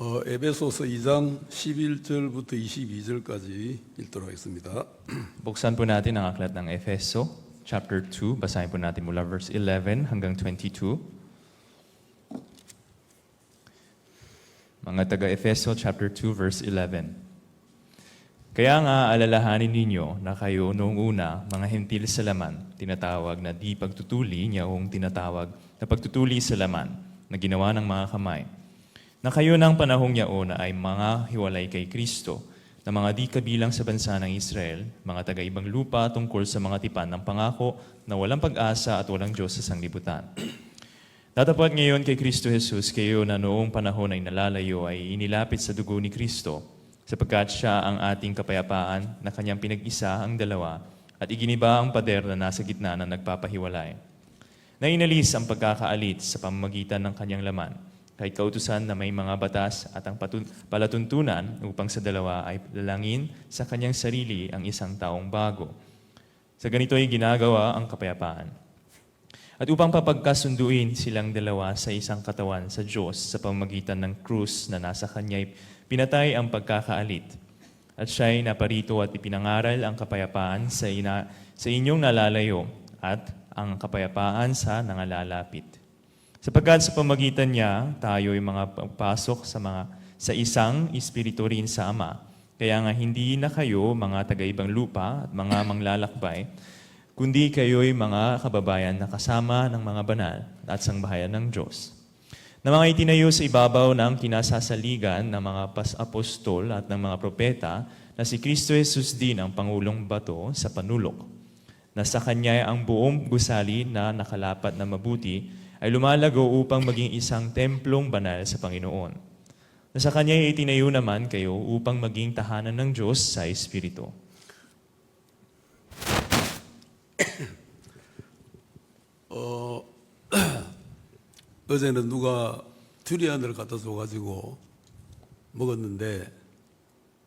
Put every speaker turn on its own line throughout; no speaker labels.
에베소서 2장 11절부터 22절까지 읽도록 하겠습니다.
Buksan po natin ang aklat ng Efeso, chapter 2. Basahin po natin mula verse 11 hanggang 22. Mga taga-Efeso, chapter 2, verse 11. Kaya nga alalahanin ninyo na kayo noong una, mga hentil sa laman, tinatawag na di pagtutuli niya o tinatawag na pagtutuli sa laman na ginawa ng mga kamay. Na kayo ng panahong yaon ay mga hiwalay kay Kristo, na mga di kabilang sa bansa ng Israel, mga taga-ibang lupa tungkol sa mga tipan ng pangako na walang pag-asa at walang Diyos sa sanglibutan. Datapwat ngayon kay Kristo Jesus, kayo na noong panahon ay nalalayo ay inilapit sa dugo ni Kristo, sapagkat siya ang ating kapayapaan na kanyang pinag-isa ang dalawa at iginiba ang pader na nasa gitna na nagpapahiwalay. Na inalis ang pagkakaalit sa pamamagitan ng kanyang laman, kahit kautusan na may mga batas at ang palatuntunan upang sa dalawa ay lalangin sa kanyang sarili ang isang taong bago. Sa ganito ay ginagawa ang kapayapaan. At upang papagkasunduin silang dalawa sa isang katawan sa Diyos sa pamamagitan ng krus na nasa kanya'y pinatay ang pagkakaalit. At siya'y naparito at ipinangaral ang kapayapaan sa inyong nalalayo at ang kapayapaan sa nangalalapit. Sapagkat sa pamagitan niya, tayo ay mga pagpasok sa isang espiritu rin sa Ama. Kaya nga hindi na kayo mga taga-ibang lupa at mga manglalakbay, kundi kayo'y mga kababayan na kasama ng mga banal at sangbahayan ng Diyos. Na mga itinayo sa ibabaw ng kinasasaligan ng mga apostol at ng mga propeta, na si Kristo Jesus din ang Pangulong Bato sa panulok. Na sa Kanya ang buong gusali na nakalapat na mabuti ay lumalago upang maging isang templong banal sa Panginoon. Na sa Kanya ay itinayo naman kayo upang maging tahanan ng Diyos sa Espiritu.
어제는 누가 듀리안을 갖다 줘가지고 먹었는데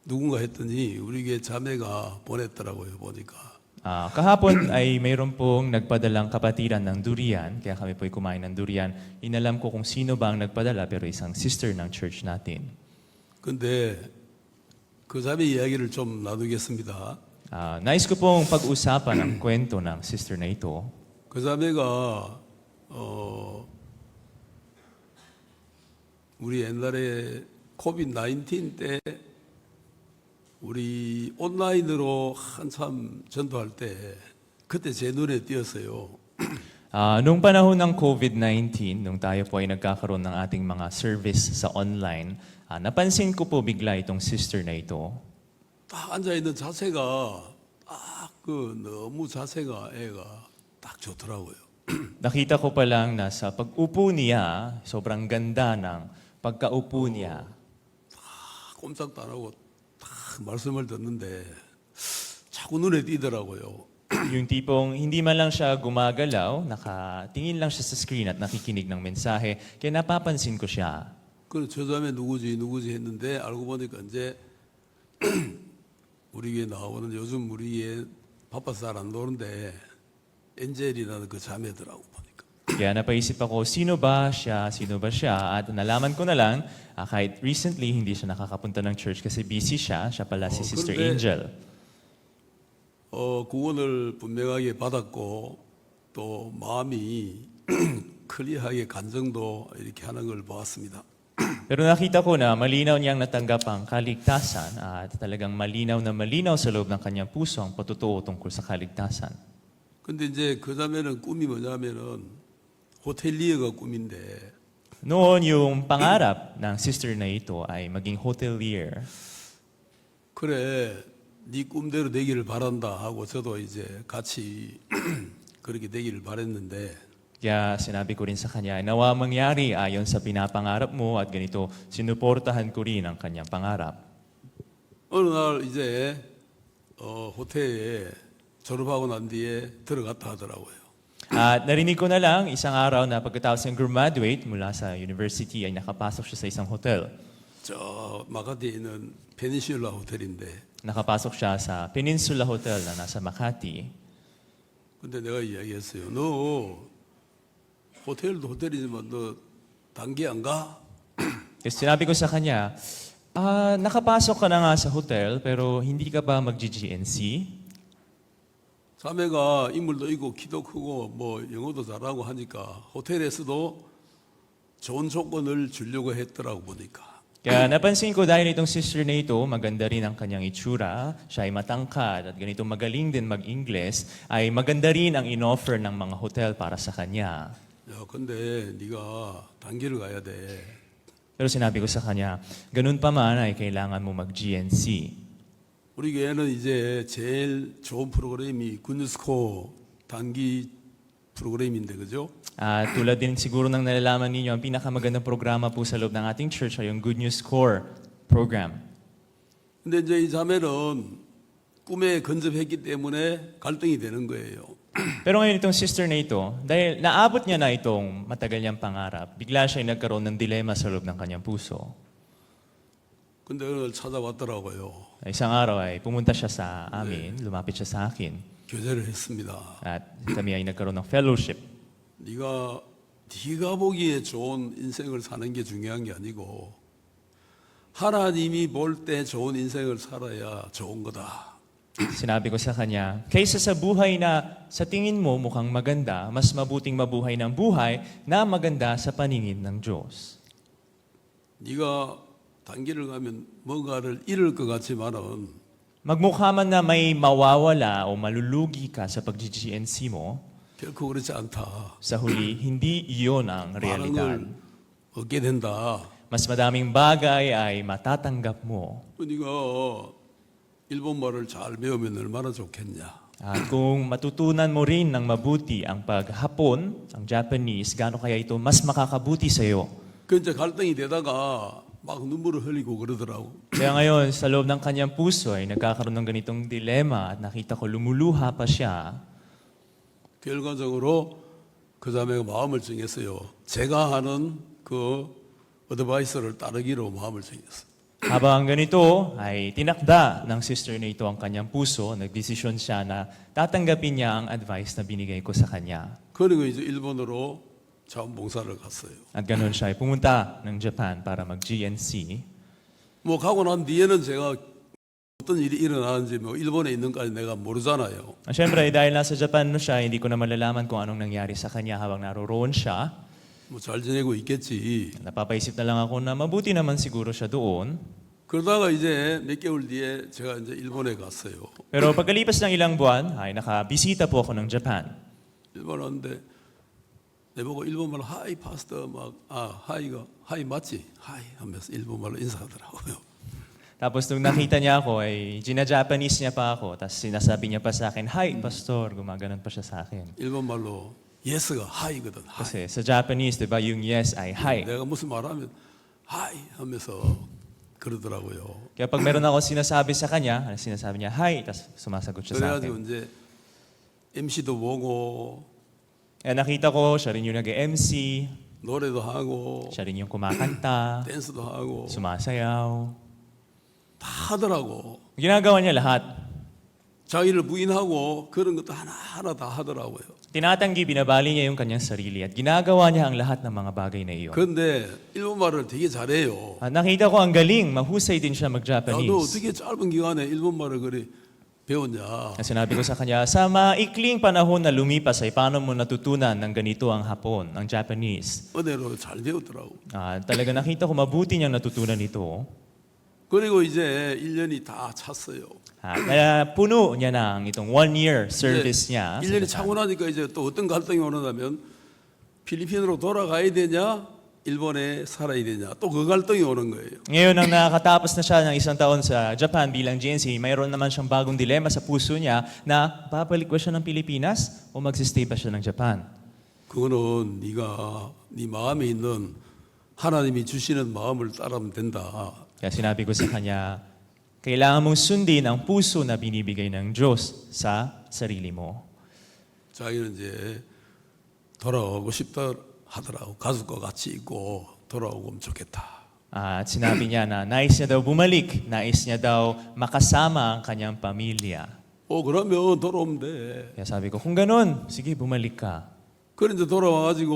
누군가 했더니 우리 교회 자매가 보냈더라고요, 보니까.
Kahapon ay mayroon pong nagpadalang kapatiran ng durian, kaya kami po'y kumain ng durian. Inalam ko kung sino ba ang nagpadala, pero isang sister ng church natin.
근데 그 자매 이야기를 좀 나누겠습니다.
Nais ko pong pag-usapan ang kwento ng sister na ito.
그 자매가 우리 옛날에 코비드-19 때 우리 온라인으로 한참 전도할 때 그때 제 눈에 띄었어요.
Nung panahon ng COVID-19, nung tayo po ay nagkakaroon ng ating mga service sa online, napansin ko po bigla itong sister na ito.
딱 앉아 있는 자세가 너무 자세가 애가 딱 좋더라고요.
Nakita ko pa lang na sa pag-upo niya, sobrang ganda ng pagkaupo niya.
꼼짝도 안 하고 딱 말씀을 듣는데 자꾸 눈에 띄더라고요.
Yung tipong hindi man lang siya gumagalaw, nakatingin lang siya sa screen at nakikinig ng mensahe, kaya napapansin ko siya.
그래서 저 자매 누구지 했는데 알고 보니까 이제 우리 교회 나오는 요즘 우리 교회 바빠서 잘 안 노는데 엔젤이라는 그 자매더라고 보니까.
Kaya napaisip ako, sino ba siya? At nalaman ko na lang, kahit recently hindi siya nakakapunta ng church kasi busy siya pala si Sister
그런데,
Angel.
구원을 분명하게 받았고 또 마음이 클리어하게 간증도 이렇게 하는 걸 보았습니다.
Pero nakita ko na malinaw niyang natanggap ang kaligtasan at talagang malinaw na malinaw sa loob ng kanyang puso ang patutuo tungkol sa kaligtasan.
근데 이제 그 자매는 꿈이 뭐냐면은 호텔리어가 꿈인데
Noon yung pangarap ng sister na ito ay maging hotelier.
그래 네 꿈대로 되기를 바란다 하고 저도 이제 같이 그렇게 되기를 바랬는데
Kaya sinabi ko rin sa kanya, nawa mangyari ayon sa pinapangarap mo at ganito, sinuportahan ko rin ang kanyang pangarap.
어느 날 이제 호텔에 졸업하고 난 뒤에 들어갔다 하더라고요.
At narinig ko na lang isang araw na pagkatapos ng graduate mula sa university ay nakapasok siya sa isang hotel.
저 마카티에 있는 페니슐라 호텔인데
Nakapasok siya sa Peninsula Hotel na nasa Makati.
근데 내가 이야기했어요. 너 호텔도 호텔이지만 너 단기 안 가?
Kasi sinabi ko sa kanya, nakapasok ka na nga sa hotel pero hindi ka ba mag-GNC?
자매가 인물도 있고 키도 크고 뭐 영어도 잘하고 하니까 호텔에서도 좋은 조건을 주려고 했더라고 보니까.
Kaya napansin ko dahil itong sister na ito, maganda rin ang kanyang itsura, siya ay matangkad at ganito magaling din mag-Ingles, ay maganda rin ang inoffer ng mga hotel para sa kanya.
야, 근데 네가 단기를 가야 돼.
Pero sinabi ko sa kanya, ganun pa man ay kailangan mo mag-GNC.
우리 교회는 이제 제일 좋은 프로그램이 굿뉴스코 단기 프로그램인데 그죠?
Tulad din siguro ng nalalaman ninyo, ang pinakamagandang programa po sa loob ng ating church ay yung Good News Core program.
근데 이제 이 자매는 꿈에 근접했기 때문에 갈등이 되는 거예요.
Pero ngayon itong sister na ito, dahil naabot niya na itong matagal niyang pangarap, bigla siya nagkaroon ng dilema sa loob ng kanyang puso.
근데 오늘 찾아왔더라고요.
Isang araw ay pumunta siya sa amin, lumapit siya sa akin,
교제를 했습니다.
at kami ay nagkaroon ng fellowship.
네가 보기에 좋은 인생을 사는 게 중요한 게 아니고 하나님이 볼 때 좋은 인생을 살아야 좋은 거다.
Sinabi ko sa kanya, kaysa sa buhay na sa tingin mo mukhang maganda, mas mabuting mabuhay ng buhay na maganda sa paningin ng Diyos.
네가 단기를 가면 뭔가를 잃을 것 같지만은
Magmukha man na may mawawala o malulugi ka sa pag-GNC mo,
결코 그렇지 않다.
sa huli, hindi iyon ang
많은
realidad.
걸 얻게 된다.
Mas madaming bagay ay matatanggap mo.
네가 일본말을 잘 배우면 얼마나 좋겠냐.
At kung matutunan mo rin ng mabuti ang paghapon, ang Japanese, gaano kaya ito mas makakabuti sa iyo?
그 이제 갈등이 되다가 막 눈물을 흘리고 그러더라고.
Kaya ngayon, sa loob ng kanyang puso ay nagkakaroon ng ganitong dilema at nakita ko lumuluha pa siya.
결과적으로 그 자매가 마음을 정했어요. 제가 하는 그 어드바이스를 따르기로 마음을 정했어요.
Habang ganito ay tinakda ng sister na ito ang kanyang puso, nagdesisyon siya na tatanggapin niya ang advice na binigay ko sa kanya.
그리고 이제 일본으로 자원봉사를 갔어요.
At ganun siya ay pumunta ng Japan para mag-GNC.
뭐 가고 난 뒤에는 제가 어떤 일이 일어나는지 뭐 일본에 있는까지 내가 모르잖아요.
Siyempre, dahil nasa Japan na siya, hindi ko na malalaman kung anong nangyari sa kanya habang naroroon siya.
뭐 잘 지내고 있겠지.
Napapaisip na lang ako na mabuti naman siguro siya doon.
그러다가 이제 몇 개월 뒤에 제가 이제 일본에 갔어요.
Pero pagkalipas ng ilang buwan, ay nakabisita po ako ng Japan.
일본 왔는데 내보고 일본말로 하이 파스터 하이가 하이 맞지? 하이 하면서 일본말로 인사하더라고요.
Tapos nung nakita niya ako, ay gina-Japanese niya pa ako. Tapos sinasabi niya pa sa akin, Hi, Pastor. Gumaganon pa siya sa akin.
일본말로 예스가 하이거든. 하이.
Kasi sa Japanese, di ba, yung yes ay hi.
내가 무슨 말하면 하이 하면서 그러더라고요.
Kaya pag meron ako sinasabi sa kanya, sinasabi niya, hi, tapos sumasagot siya sa
그래가지고
akin.
이제 MC도 보고
Kaya nakita ko, siya rin yung nag-MC,
노래도 하고
siya rin yung kumakanta,
댄스도 하고
sumasayaw.
다 하더라고.
Ginagawa niya lahat.
자기를 부인하고 그런 것도 하나하나 다 하더라고요.
Tinatanggi, binabali niya yung kanyang sarili at ginagawa niya ang lahat ng mga bagay na iyon.
그런데 일본말을 되게 잘해요.
At nakita ko ang galing, mahusay din siya
나도
mag-Japanese.
어떻게 짧은 기간에 일본말을 그리 배웠냐.
At sinabi ko sa kanya, sa maikling panahon na lumipas ay paano mo natutunan ng ganito ang Hapon, ang Japanese.
은혜로 잘 배웠더라고.
Talaga nakita ko mabuti niyang natutunan ito.
그리고 이제 1년이 다 찼어요.
Kaya puno niya na ang itong 1-year service
이제
niya. sa
1년이
Japan.
차고 나니까 이제 또 어떤 갈등이 오느냐면 필리핀으로 돌아가야 되냐 일본에 살아야 되냐 또 그 갈등이 오는 거예요.
Ngayon, nang nakatapos na siya ng isang taon sa Japan bilang GNC, mayroon naman siyang bagong dilema sa puso niya na babalik ba siya ng Pilipinas o magsistay ba siya ng Japan?
그거는 네가 네 마음에 있는 하나님이 주시는 마음을 따르면 된다.
Kaya sinabi ko sa kanya, kailangan mong sundin ang puso na binibigay ng Diyos sa sarili mo.
자기는 이제 돌아오고 싶다 하더라고. 가족과 같이 있고 돌아오면 좋겠다.
At sinabi niya na nais niya daw bumalik, nais niya daw makasama ang kanyang pamilya.
그러면 돌아오면 돼.
Kaya sabi ko, kung ganun, sige, bumalik ka.
그런데 돌아와가지고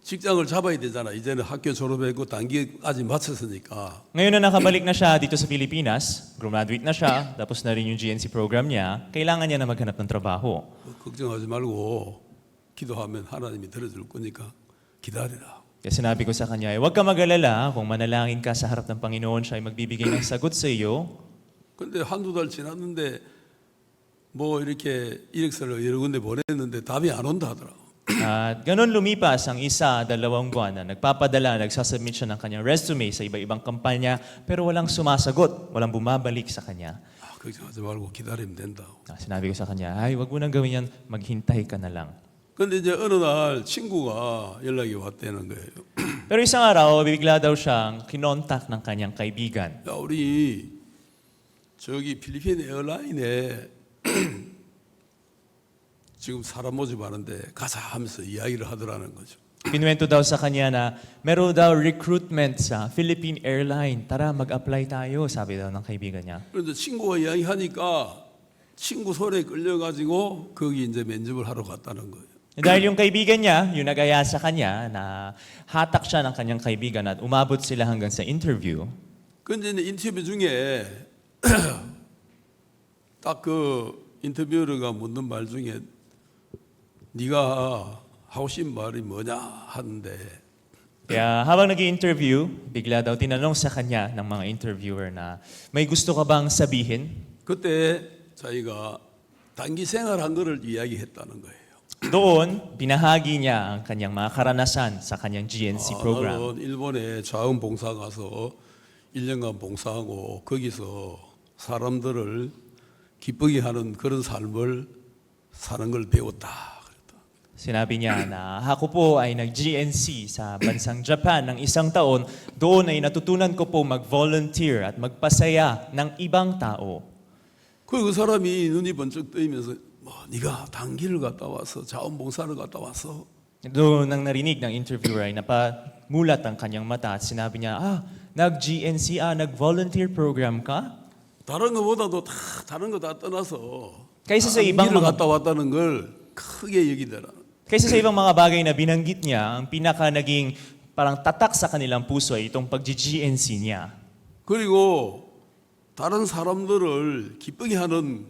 직장을 잡아야 되잖아. 이제는 학교 졸업했고 단기까지 마쳤으니까.
Ngayon na nakabalik na siya dito sa Pilipinas, graduate na siya, tapos na rin yung GNC program niya, kailangan niya na maghanap ng trabaho.
걱정하지 말고 기도하면 하나님이 들어줄 거니까 기다리라.
Kaya sinabi ko sa kanya, huwag ka mag-alala, kung manalangin ka sa harap ng Panginoon, siya ay magbibigay ng sagot sa iyo.
근데 한두 달 지났는데 뭐 이렇게 이력서를 여러 군데 보냈는데 답이 안 온다 하더라고.
At ganun lumipas ang 1, 2 buwan na nagpapadala, nagsasubmit siya ng kanyang resume sa iba-ibang kampanya, pero walang sumasagot, walang bumabalik sa kanya.
걱정하지 말고 기다리면 된다.
Sinabi ko sa kanya, ay, wag mo nang gawin yan, maghintay ka na lang.
근데 이제 어느 날 친구가 연락이 왔다는 거예요.
Pero isang araw, bigla daw siyang kinontak ng kanyang kaibigan.
야, 우리 저기 필리핀 에어라인에 지금 사람 모집하는데 가자 하면서 이야기를 하더라는 거죠.
Kinuwento daw sa kanya na meron daw recruitment sa Philippine Airline. Tara, mag-apply tayo, sabi daw ng kaibigan niya.
그런데 친구가 이야기하니까 친구 소리에 끌려가지고 거기 이제 면접을 하러 갔다는 거예요.
Dahil yung kaibigan niya, yung nag-aya sa kanya, na hatak siya ng kanyang kaibigan at umabot sila hanggang sa interview.
근데 이제 인터뷰 중에 딱 그 인터뷰어가 묻는 말 중에 네가 하고 싶은 말이 뭐냐 하는데
Kaya habang nag-i-interview, bigla daw tinanong sa kanya ng mga interviewer na, may gusto ka bang sabihin?
그때 자기가 단기 생활한 거를 이야기했다는 거예요.
Doon, binahagi niya ang kanyang mga karanasan sa kanyang GNC program.
나는 일본에 자원봉사 가서 1년간 봉사하고 거기서 사람들을 기쁘게 하는 그런 삶을 사는 걸 배웠다.
Sinabi niya na ako po ay nag-GNC sa bansang Japan ng 1 taon. Doon ay natutunan ko po mag-volunteer at magpasaya ng ibang tao.
그 사람이 눈이 번쩍 뜨이면서 뭐 네가 단기를 갔다 와서 자원봉사를 갔다 왔어.
Doon nang narinig ng interviewer ay napamulat ang kanyang mata at sinabi niya, nag-GNC, nag-volunteer program ka?
다른 것보다도 다 다른 거 다 떠나서
Kaysa sa ibang
단기를
mga
갔다 왔다는 걸 크게 여기더라.
Kaysa sa ibang mga bagay na binanggit niya, ang pinaka naging parang tatak sa kanilang puso ay itong pag-GNC niya.
그리고 다른 사람들을 기쁘게 하는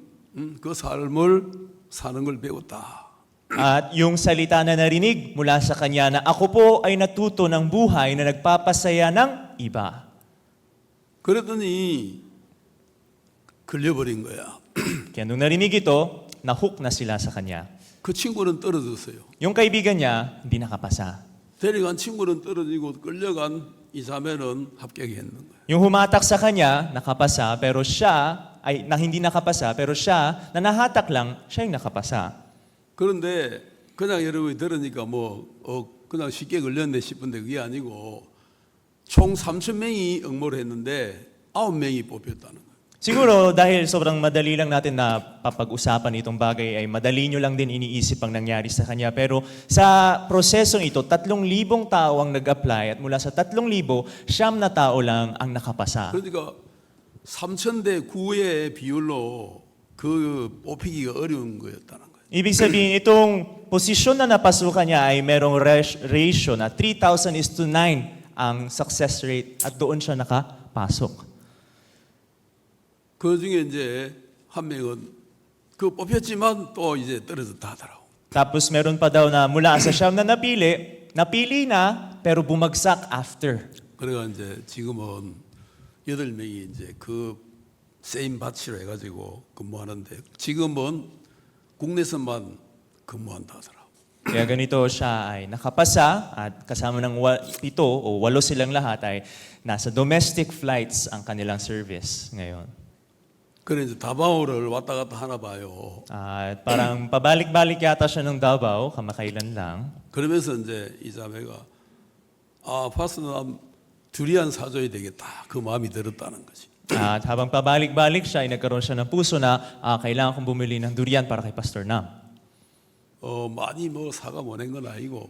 그 삶을 사는 걸 배웠다.
At yung salita na narinig mula sa kanya na ako po ay natuto ng buhay na nagpapasaya ng iba.
그랬더니 걸려버린 거야.
Kaya nung narinig ito, nahook na sila sa kanya.
그 친구는 떨어졌어요.
Yung kaibigan niya, hindi nakapasa.
데려간 친구는 떨어지고 끌려간 이 자매는 합격했는 거예요.
Yung humatak sa kanya, nakapasa, pero siya, ay hindi nakapasa, pero siya, na nahatak lang, siya yung nakapasa.
그런데 그냥 여러분이 들으니까 그냥 쉽게 걸렸네 싶은데 그게 아니고 총 3,000명이 응모를 했는데 9명이 뽑혔다는 거예요.
Siguro dahil sobrang madali lang natin na papag-usapan itong bagay ay madali nyo lang din iniisip ang nangyari sa kanya. Pero sa prosesong ito, 3,000 tao ang nag-apply at mula sa 3,000, 9 na tao lang ang nakapasa.
그러니까 3,000대 9의 비율로 그 뽑히기가 어려운 거였다는 거예요.
Ibig sabihin, itong posisyon na napasukan niya ay merong ratio na 3,000:9 ang success rate at doon siya nakapasok.
그 중에 이제 한 명은 그 뽑혔지만 또 이제 떨어졌다 하더라고.
Tapos meron pa daw na mula sa siyam na napili na, pero bumagsak after.
그래가 이제 지금은 8명이 이제 그 세임 바치로 해가지고 근무하는데 지금은 국내선만 근무한다 하더라고.
Kaya ganito siya ay nakapasa at kasama ng 7 o 8 silang lahat ay nasa domestic flights ang kanilang service ngayon.
그래 이제 다바오를 왔다 갔다 하나 봐요.
At parang pabalik-balik yata siya ng Davao, kamakailan lang.
그러면서 이제 이 자매가 파스나 두리안 사줘야 되겠다. 그 마음이 들었다는 거지.
At habang pabalik-balik siya, ay nagkaroon siya ng puso na kailangan kong bumili ng durian para kay Pastor Nam.
많이 사가 보낸 건 아니고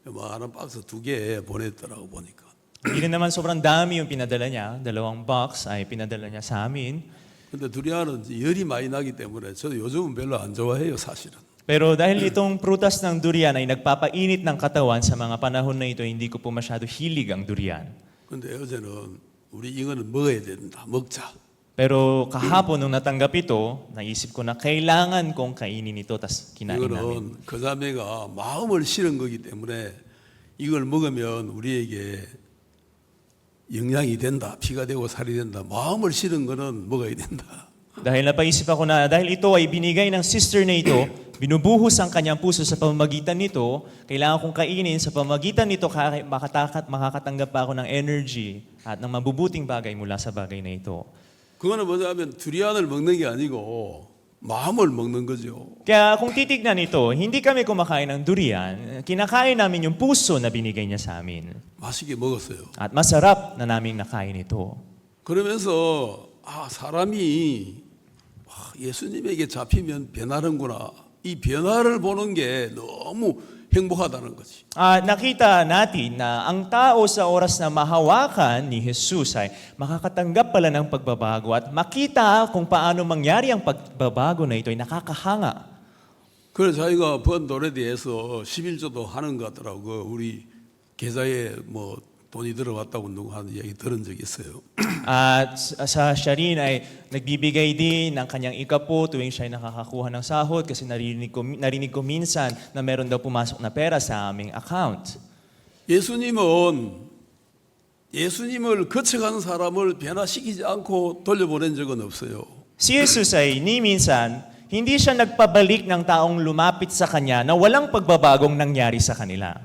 하나 박스 2개 보냈더라고 보니까.
Hindi rin naman sobrang dami yung pinadala niya. 2 box ay pinadala niya sa amin.
근데 두리안은 열이 많이 나기 때문에 저도 요즘은 별로 안 좋아해요, 사실은.
Pero dahil itong prutas ng durian ay nagpapainit ng katawan sa mga panahon na ito, hindi ko po masyado hilig ang durian.
근데 어제는 우리 이거는 먹어야 된다. 먹자.
Pero kahapon nung natanggap ito, naisip ko na kailangan kong kainin ito, tas kinain namin.
이거는 그 자매가 마음을 실은 거기 때문에 이걸 먹으면 우리에게 영양이 된다. 피가 되고 살이 된다. 마음을 실은 거는 먹어야 된다.
Dahil napaisip ako na dahil ito ay binigay ng sister na ito, binubuhos ang kanyang puso sa pamamagitan nito, kailangan kong kainin sa pamamagitan nito, makakatanggap pa ako ng energy at ng mabubuting bagay mula sa bagay na ito.
그거는 뭐냐면 두리안을 먹는 게 아니고 마음을 먹는 거죠.
Kaya kung titignan ito, hindi kami kumakain ng durian, kinakain namin yung puso na binigay niya sa amin.
맛있게 먹었어요.
At masarap na namin nakain ito.
그러면서 사람이 예수님에게 잡히면 변하는구나. 이 변화를 보는 게 너무 행복하다는 거지.
Nakita natin na ang tao sa oras na mahawakan ni Jesus ay makakatanggap pala ng pagbabago at makita kung paano mangyari ang pagbabago na ito ay nakakahanga.
그래서 자기가 번 돈에 대해서 11조도 하는 것 같더라고. 우리 계좌에 뭐 돈이 들어갔다고 누구 하는 이야기 들은 적이 있어요.
At sa siya rin ay nagbibigay din ng kanyang ikapo tuwing siya ay nakakakuha ng sahod kasi narinig ko minsan na meron daw pumasok na pera sa aming account.
예수님을 거쳐가는 사람을 변화시키지 않고 돌려보낸 적은 없어요.
Si Jesus ay ni minsan, hindi siya nagpabalik ng taong lumapit sa kanya na walang pagbabagong nangyari sa kanila.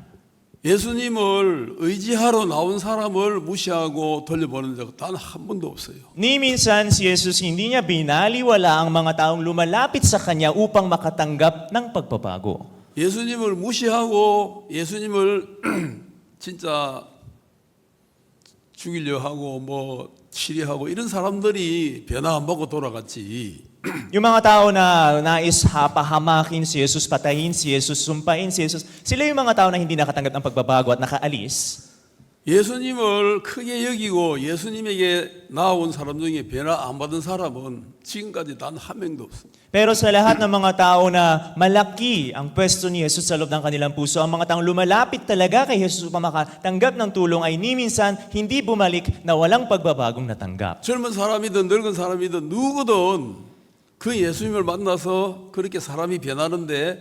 예수님을 의지하러 나온 사람을 무시하고 돌려보낸 적 단 한 번도 없어요.
Ni minsan si Jesus hindi niya binaliwala ang mga taong lumalapit sa kanya upang makatanggap ng pagbabago.
예수님을 무시하고 예수님을 진짜 죽이려 하고 뭐 치리하고 이런 사람들이 변화 안 받고 돌아갔지.
Yung mga tao na nais pahamakin si Jesus, patayin si Jesus, sumpain si Jesus, sila yung mga tao na hindi nakatanggap ng pagbabago at nakaalis.
예수님을 크게 여기고 예수님에게 나온 사람 중에 변화 안 받은 사람은 지금까지 단 한 명도 없어요.
Pero sa lahat ng mga tao na malaki ang pwesto ni Jesus sa loob ng kanilang puso, ang mga taong lumalapit talaga kay Jesus upang makatanggap ng tulong ay ni minsan hindi bumalik na walang pagbabagong natanggap.
젊은 사람이든 늙은 사람이든 누구든 그 예수님을 만나서 그렇게 사람이 변하는데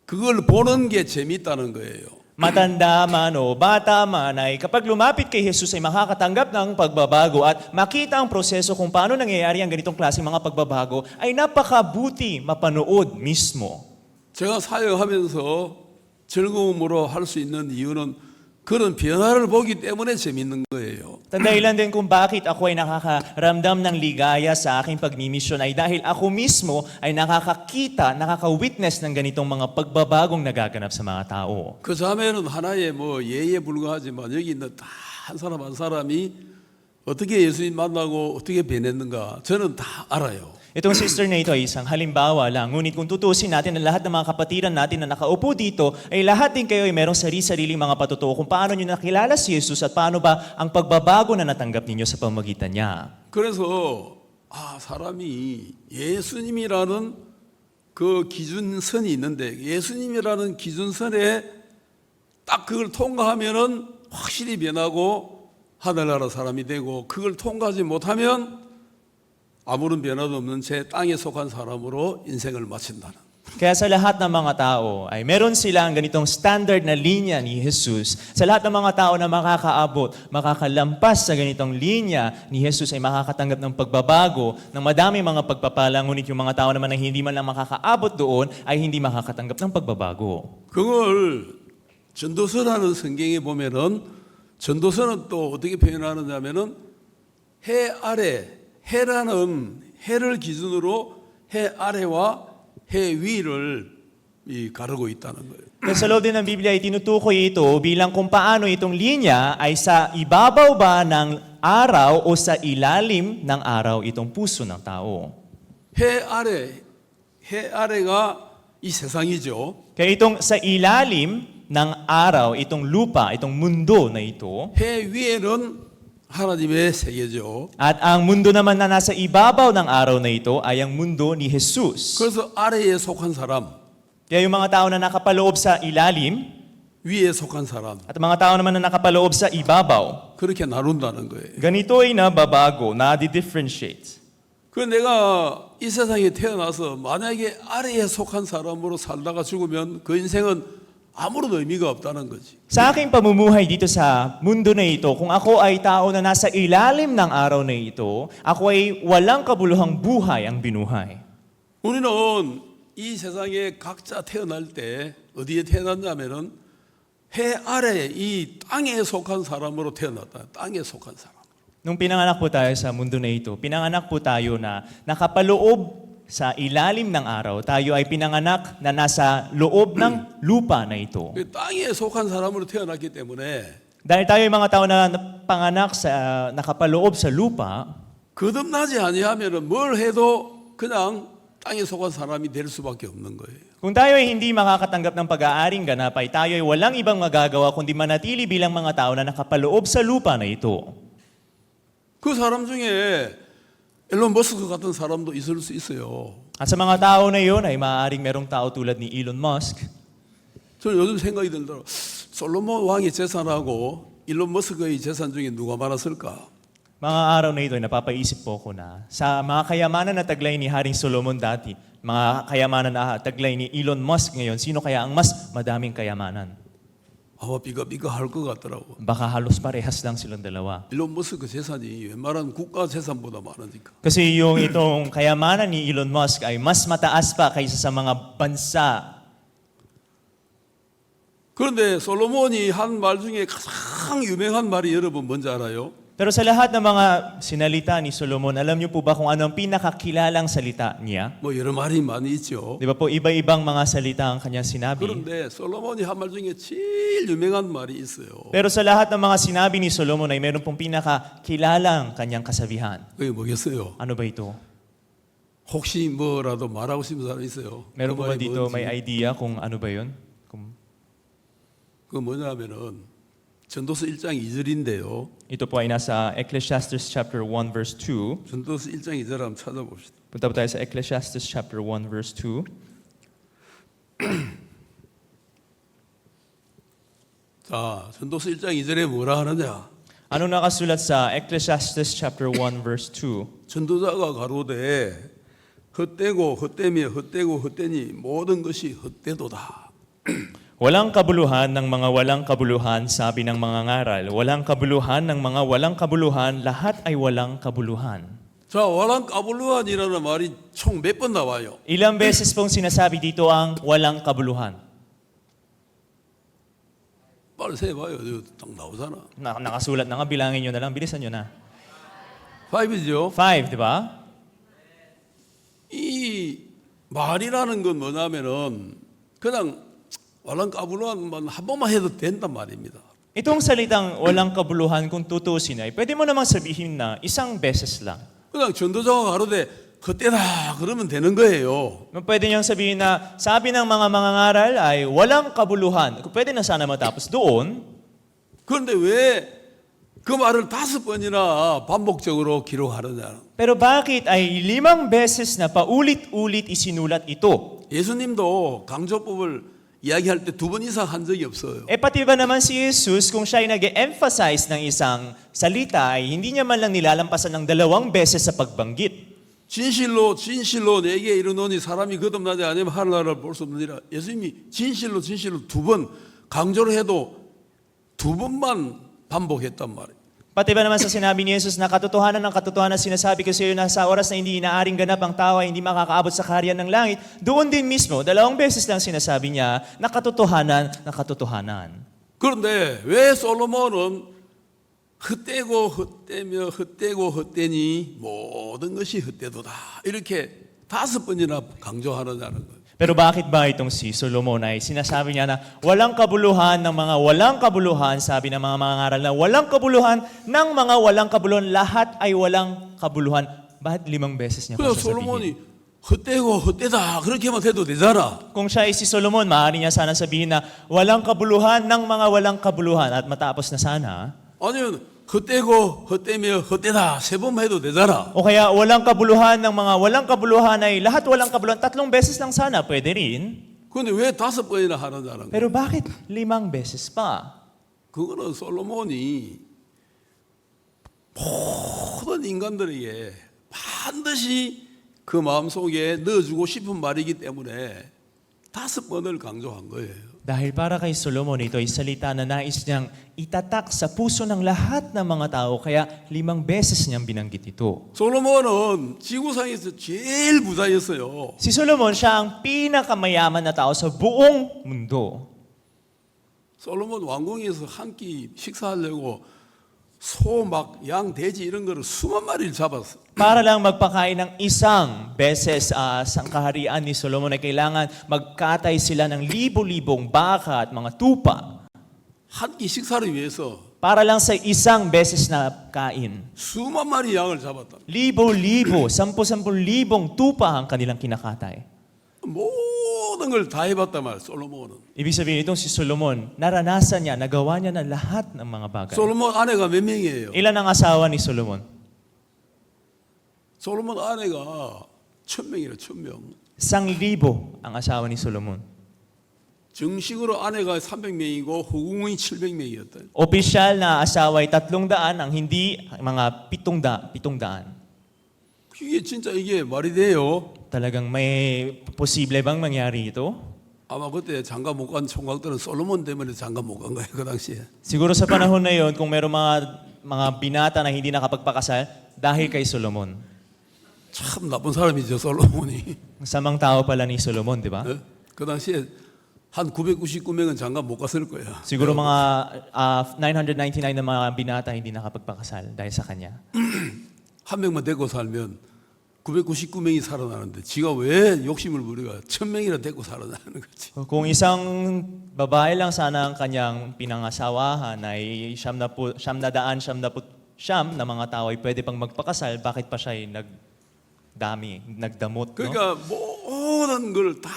그걸 보는 게 재밌다는 거예요.
Matanda man o bata man ay kapag lumapit kay Jesus ay makakatanggap ng pagbabago at makita ang proseso kung paano nangyayari ang ganitong klaseng mga pagbabago ay napakabuti mapanood mismo.
제가 사역하면서 즐거움으로 할 수 있는 이유는 그런 변화를 보기 때문에 재밌는 거예요.
Dahilan din kung bakit ako ay nakakaramdam ng ligaya sa aking pagmimisyon ay dahil ako mismo ay nakakakita, nakaka-witness ng ganitong mga pagbabagong nagaganap sa mga tao.
그 자매는 하나의 뭐 예에 불과하지만 여기 있는 다 한 사람 한 사람이 어떻게 예수님 만나고 어떻게 변했는가 저는 다 알아요.
Itong sister na ito ay isang halimbawa lang. Ngunit kung tutusin natin na lahat ng mga kapatiran natin na nakaupo dito, ay lahat din kayo ay merong sarili-sariling mga patutuo kung paano nyo nakilala si Jesus at paano ba ang pagbabago na natanggap ninyo sa pamagitan niya.
그래서 사람이 예수님이라는 그 기준선이 있는데 예수님이라는 기준선에 딱 그걸 통과하면은 확실히 변하고 하늘나라 사람이 되고 그걸 통과하지 못하면 아무런 변화도 없는 제 땅에 속한 사람으로 인생을 마친다는.
Kaya sa lahat ng mga tao ay meron silang ganitong standard na linya ni Jesus. Sa lahat ng mga tao na makakaabot, makakalampas sa ganitong linya ni Jesus ay makakatanggap ng pagbabago, ng madaming mga pagpapala, ngunit yung mga tao naman na hindi man lang makakaabot doon ay hindi makakatanggap ng pagbabago.
그걸 전도서라는 성경에 보면은 전도서는 또 어떻게 표현하느냐면은 해 아래 해라는 해를 기준으로 해 아래와 해 위를 가르고 있다는 거예요.
Sa loob din ng Biblia ay tinutukoy ito bilang kung paano itong linya ay sa ibabaw ba ng araw o sa ilalim ng araw itong puso ng tao.
해 아래가 이 세상이죠.
Kaya itong sa ilalim ng araw, itong lupa, itong mundo na ito,
해 위에는 하나님의 세계죠.
at ang mundo naman na nasa ibabaw ng araw na ito ay ang mundo ni Jesus.
그래서 아래에 속한 사람,
Kaya yung mga tao na nakapaloob sa ilalim
위에 속한 사람
at mga tao naman na nakapaloob sa ibabaw,
그렇게 나눈다는 거예요.
ganito ay nababago, na-differentiate.
그 내가 이 세상에 태어나서 만약에 아래에 속한 사람으로 살다가 죽으면 그 인생은 아무런 의미가 없다는 거지.
Sa aking pamumuhay dito sa mundo na ito, kung ako ay tao na nasa ilalim ng araw na ito, ako ay walang kabuluhang buhay ang binuhay.
우리는 이 세상에 각자 태어날 때 어디에 태어났냐면은 해 아래 이 땅에 속한 사람으로 태어났다. 땅에 속한 사람.
Nung pinanganak po tayo sa mundo na ito, pinanganak po tayo na nakapaloob sa ilalim ng araw. Tayo ay pinanganak na nasa loob ng lupa na ito.
그 땅에 속한 사람으로 태어났기 때문에
Dahil tayo ay mga tao na panganak sa nakapaloob sa lupa,
거듭나지 아니하면은 뭘 해도 그냥 땅에 속한 사람이 될 수밖에 없는 거예요.
kung tayo ay hindi makakatanggap ng pag-aaring ganap, ay tayo ay walang ibang magagawa kundi manatili bilang mga tao na nakapaloob sa lupa na ito.
그 사람 중에 일론 머스크 같은 사람도 있을 수 있어요.
At sa mga tao na iyon ay maaaring merong tao tulad ni Elon Musk.
저는 요즘 생각이 들더라고요. 솔로몬 왕의 재산하고 일론 머스크의 재산 중에 누가 많았을까?
Mga araw na ito ay napapaisip po ko na sa mga kayamanan na taglay ni Haring Solomon dati, mga kayamanan na taglay ni Elon Musk ngayon, sino kaya ang mas madaming kayamanan?
아마 삐까삐까 할 것 같더라고.
Baka halos parehas lang silang dalawa.
일론 머스크 재산이 웬만한 국가 재산보다 많으니까.
Kasi yung itong kayamanan ni Elon Musk ay mas mataas pa kaysa sa mga bansa.
그런데 솔로몬이 한 말 중에 가장 유명한 말이 여러분 뭔지 알아요?
Pero sa lahat ng mga sinalita ni Solomon, alam niyo po ba kung ano ang pinakakilalang salita niya?
뭐 여러 말이 많이 있죠.
Di ba po, iba-ibang mga salita ang kanyang sinabi.
그런데 솔로몬이 한 말 중에 제일 유명한 말이 있어요.
Pero sa lahat ng mga sinabi ni Solomon ay meron pong pinakakilalang kanyang kasabihan.
그게 뭐겠어요?
Ano ba ito?
혹시 뭐라도 말하고 싶은 사람 있어요?
Meron
그
po ba
말이
dito
뭔지.
may idea kung ano ba yun?
그 뭐냐면은 전도서 1장 2절인데요.
Ito po ay nasa Ecclesiastes chapter 1 verse 2.
전도서 1장 2절 한번 찾아봅시다.
Punta po tayo sa Ecclesiastes chapter 1 verse 2.
자, 전도서 1장 2절에 뭐라 하느냐?
Anong nakasulat sa Ecclesiastes chapter 1 verse 2?
전도자가 가로되 헛되고 헛되며 헛되고 헛되니 모든 것이 헛되도다.
Walang kabuluhan ng mga walang kabuluhan, sabi ng mga ngaral. Walang kabuluhan ng mga walang kabuluhan, lahat ay walang kabuluhan.
자, 와랑 까불루한이라는 말이 총 몇 번 나와요?
Ilang beses pong sinasabi dito ang walang kabuluhan?
빨리 세봐요. 이거 딱 나오잖아.
Nakasulat na nga, bilangin nyo na lang, bilisan nyo na.
5이죠.
5, di ba?
이 말이라는 건 뭐냐면은 그냥 와랑 까불루한만 한 번만 해도 된단 말입니다.
Itong salitang walang kabuluhan kung tutusin ay, pwede mo namang sabihin na isang beses lang.
그냥 전도자가 가로되 헛되다 그러면 되는 거예요.
Pwede niyang sabihin na sabi ng mga mangangaral ay walang kabuluhan. Pwede na sana matapos doon.
그런데 왜 그 말을 5번이나 반복적으로 기록하느냐?
Pero bakit ay 5 beses na paulit-ulit isinulat ito?
예수님도 강조법을 이야기할 때 2번 이상 한 적이 없어요.
Pati ba naman si Jesus, kung siya ay nag-emphasize ng isang salita, ay hindi niya man lang nilalampasan ng 2 beses sa pagbanggit.
진실로 진실로 내게 이르노니 사람이 거듭나지 아니면 하늘나라를 볼 수 없느니라. 예수님이 진실로 진실로 2번 강조를 해도 2번만 반복했단 말이에요.
Pati ba naman sa sinabi ni Jesus na katotohanan ng katotohanan sinasabi ko sa iyo na sa oras na hindi inaaring ganap ang tao ay hindi makakaabot sa kaharian ng langit, doon din mismo, 2 beses lang sinasabi niya na katotohanan ng katotohanan.
그런데 왜 솔로몬은 헛되고 헛되며 헛되고 헛되니 모든 것이 헛되도다 이렇게 5번이나 강조하느냐는 거예요.
Pero bakit ba itong si Solomon ay sinasabi niya na walang kabuluhan ng mga walang kabuluhan, sabi ng mga mangangaral na walang kabuluhan ng mga walang kabuluhan, lahat ay walang kabuluhan. Bakit 5 beses niya pa
그래서
sasabihin?
솔로몬이 헛되고 헛되다 그렇게만 해도 되잖아.
Kung siya ay si Solomon, maaari niya sana sabihin na walang kabuluhan ng mga walang kabuluhan at matapos na sana.
아니면 헛되고 헛되며 헛되다 3번만 해도 되잖아.
O kaya walang kabuluhan ng mga walang kabuluhan ay lahat walang kabuluhan, 3 beses lang sana, pwede rin.
그런데 왜 5번이나 하느냐는
Pero
거예요.
bakit 5 beses pa?
그거는 솔로몬이 모든 인간들에게 반드시 그 마음속에 넣어주고 싶은 말이기 때문에 5번을 강조한 거예요.
Dahil para kay Solomon, ito ay salita na nais niyang itatak sa puso ng lahat ng mga tao, kaya 5 beses niyang binanggit ito.
솔로몬은 지구상에서 제일 부자였어요.
Si Solomon, siya ang pinakamayaman na tao sa buong mundo.
솔로몬 왕궁에서 한 끼 식사하려고 소, 막, 양, 돼지 이런 거를 수만 마리를 잡았어.
Para lang magpakain ng isang beses sa kaharian ni Solomon ay kailangan magkatay sila ng libo-libong baka at mga tupa.
한 끼 식사를 위해서
Para lang sa isang beses na kain.
수만 마리 양을 잡았다.
Libo-libo, 10,000 tupa ang kanilang kinakatay.
모든 걸 다 해봤단 말이야, 솔로몬은.
Ibig sabihin, itong si Solomon, naranasan niya, nagawa niya na lahat ng mga bagay.
솔로몬 아내가 몇 명이에요?
Ilan ang asawa ni Solomon?
솔로몬 아내가 1,000명이라 1,000명.
1,000 ang asawa ni Solomon.
정식으로 아내가 300명이고 후궁이 700명이었다.
Opisyal na asawa ay 300, ang hindi mga 700.
이게 진짜 이게 말이 돼요?
Talagang may posible bang mangyari ito?
아마 그때 장가 못 간 총각들은 솔로몬 때문에 장가 못 간 거예요, 그 당시에.
Siguro sa panahon na yon, kung meron mga binata na hindi nakapagpakasal, dahil kay Solomon.
참 나쁜 사람이죠, 솔로몬이.
Samang tao pala ni Solomon, di ba?
어? 그 당시에 한 999명은 장가 못 갔을 거야.
Siguro mga 999 na mga binata hindi nakapagpakasal dahil sa kanya.
한 명만 데리고 살면 999명이 살아나는데 지가 왜 욕심을 부리가 1,000명이나 데리고 살아나는 거지.
Kung isang babae lang sana ang kanyang pinangasawahan ay 900 na mga tao ay pwede pang magpakasal, bakit pa siya ay nagdamot? No?
그러니까 모든 걸 다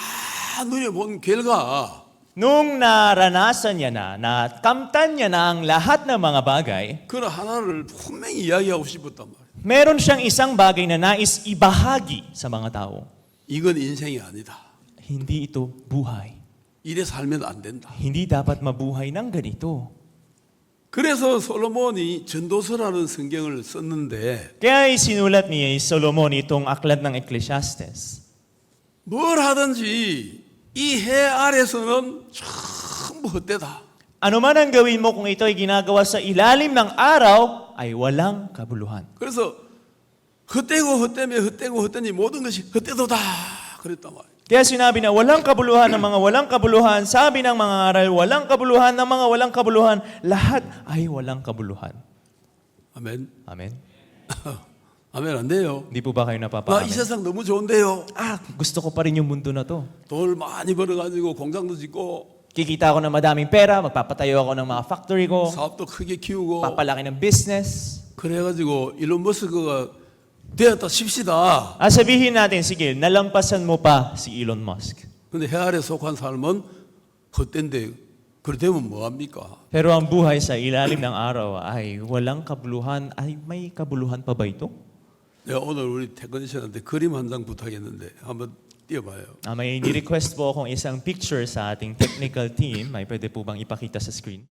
누려본 결과
Nung naranasan niya na kamtan niya na ang lahat ng mga bagay,
그런 하나를 분명히 이야기하고 싶었단 말이야.
meron siyang isang bagay na nais ibahagi sa mga tao.
이건 인생이 아니다.
Hindi ito buhay.
이래 살면 안 된다.
Hindi dapat mabuhay ng ganito.
그래서 솔로몬이 전도서라는 성경을 썼는데
Kaya isinulat ni Solomon itong aklat ng Ecclesiastes.
뭘 하든지 이 해 아래서는 전부 헛되다.
Ano man ang gawin mo kung ito ay ginagawa sa ilalim ng araw, ay walang kabuluhan.
그래서 헛되고 헛되며 헛되고 헛되니 모든 것이 헛되도다 그랬단 말이에요.
Kaya sinabi na walang kabuluhan ng mga walang kabuluhan, sabi ng mga aral, walang kabuluhan ng mga walang kabuluhan, lahat ay walang kabuluhan.
아멘.
Amen?
아멘 안 돼요.
Hindi po ba kayo
나 이
napapa-amen?
세상 너무 좋은데요.
Gusto ko pa rin yung mundo na to.
돈 많이 벌어가지고 공장도 짓고
Kikita ako ng madaming pera, magpapatayo ako ng mga factory ko,
사업도 크게 키우고
papalaki ng business.
그래가지고 일론 머스크가 되었다 칩시다.
Sabihin natin, sige, nalampasan mo pa si Elon Musk.
근데 해 아래 속한 삶은 헛된데 그러되면 뭐합니까?
Pero ang buhay sa ilalim ng araw ay walang kabuluhan. Ay, may kabuluhan pa ba ito?
내가 오늘 우리 테크니션한테 그림 한 장 부탁했는데 한번 띄워봐요.
May ni-request po akong isang picture sa ating technical team. May pwede po bang ipakita sa screen?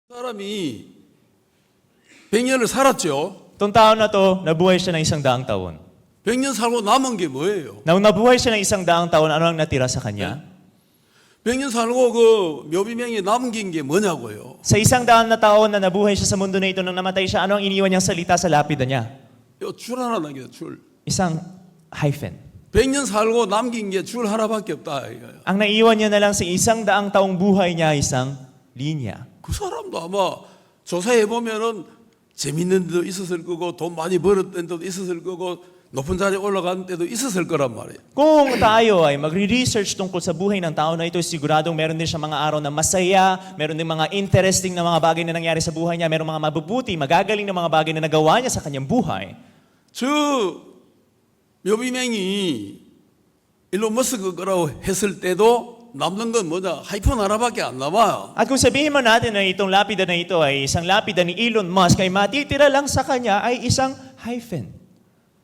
사람이 100년을 살았죠.
Itong tao na to, nabuhay siya ng 100 taon.
100년 살고 남은 게 뭐예요?
Nang nabuhay siya ng 100 taon, ano ang natira sa kanya?
100년 살고 그 묘비명에 남긴 게 뭐냐고요?
Sa 100 na taon na nabuhay siya sa mundo na ito, nang namatay siya, ano ang iniwan niyang salita sa lapida niya?
요 줄 하나 남겨 줄.
Isang hyphen.
100년 살고 남긴 게 줄 하나밖에 없다 이거예요.
Ang naiwan niya na lang sa 100 taong buhay niya, isang linya.
그 사람도 아마 조사해 보면은 재밌는 데도 있었을 거고 돈 많이 벌었던 데도 있었을 거고 높은 자리에 올라간 때도 있었을 거란 말이에요.
Kung tayo ay magre-research tungkol sa buhay ng tao na ito, siguradong meron din siya mga araw na masaya, meron din mga interesting na mga bagay na nangyari sa buhay niya, meron mga mabubuti, magagaling na mga bagay na nagawa niya sa kanyang buhay.
저 묘비명이 일론 머스크라고 했을 때도 남는 건 뭐냐? 하이폰 하나밖에 안 남아요.
At kung sabihin mo natin na itong lapida na ito ay isang lapida ni Elon Musk, ay matitira lang sa kanya ay isang hyphen.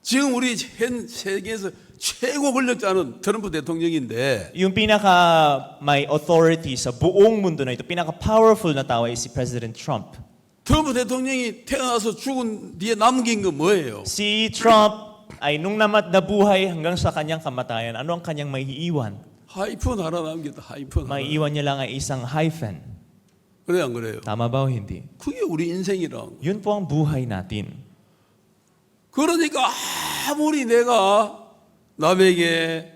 지금 우리 현 세계에서 최고 권력자는 트럼프 대통령인데
Yung pinaka may authority sa buong mundo na ito, pinaka powerful na tao ay si President Trump.
트럼프 대통령이 태어나서 죽은 뒤에 남긴 건 뭐예요?
Si Trump ay nung nabuhay hanggang sa kanyang kamatayan, ano ang kanyang maiiwan?
하이폰 하나 남겼다. 하이폰 하나.
Maiiwan niya lang ay isang hyphen.
그래 안 그래요?
Tama ba o hindi?
그게 우리 인생이라는 거.
Yun po ang buhay natin.
그러니까 아무리 내가 남에게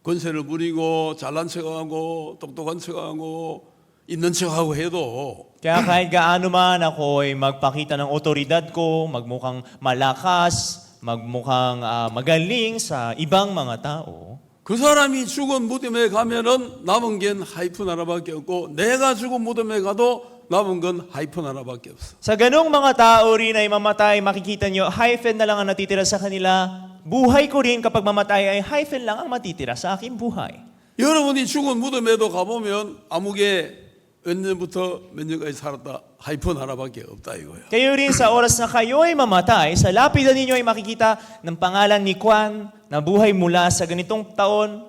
권세를 부리고 잘난 척하고 똑똑한 척하고 있는 척하고 해도
Kaya kahit gaano man ako ay magpakita ng otoridad ko, magmukhang malakas, magmukhang magaling sa ibang mga tao,
그 사람이 죽은 무덤에 가면은 남은 게 하이픈 하나밖에 없고 내가 죽은 무덤에 가도 남은 건 하이픈 하나밖에 없어.
sa ganong mga tao rin ay mamatay, makikita nyo, hyphen na lang ang natitira sa kanila. Buhay ko rin kapag mamatay ay hyphen lang ang matitira sa aking buhay.
여러분이 죽은 무덤에도 가보면 아무개 몇 년부터 몇 년까지 살았다 하이픈 하나밖에 없다 이거예요.
Kayo rin sa oras na kayo ay mamatay, sa lapida ninyo ay makikita ng pangalan ni Juan na buhay mula sa ganitong taon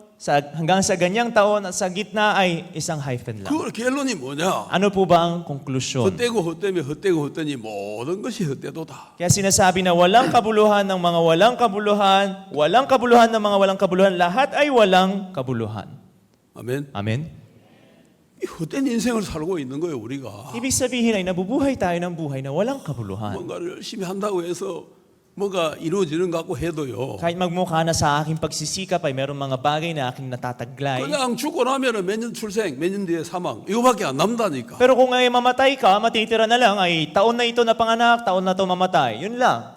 hanggang sa ganyang taon at sa gitna ay isang hyphen lang.
그 결론이 뭐냐?
Ano po ba ang konklusyon?
헛되고 헛되면 헛되고 헛되니 모든 것이 헛되도다.
Kaya sinasabi na walang kabuluhan ng mga walang kabuluhan, walang kabuluhan ng mga walang kabuluhan, lahat ay walang kabuluhan.
아멘.
Amen?
이 헛된 인생을 살고 있는 거예요 우리가.
Ibig sabihin ay nabubuhay tayo ng buhay na walang kabuluhan.
뭔가를 열심히 한다고 해서 뭔가 이루어지는 것 같고 해도요.
Kahit magmukha na sa aking pagsisikap ay meron mga bagay na aking natataglay.
그냥 죽고 나면은 몇 년 출생, 몇 년 뒤에 사망 이거밖에 안 남다니까.
Pero kung ay mamatay ka, matitira na lang ay taon na ito na panganak, taon na ito mamatay. Yun lang.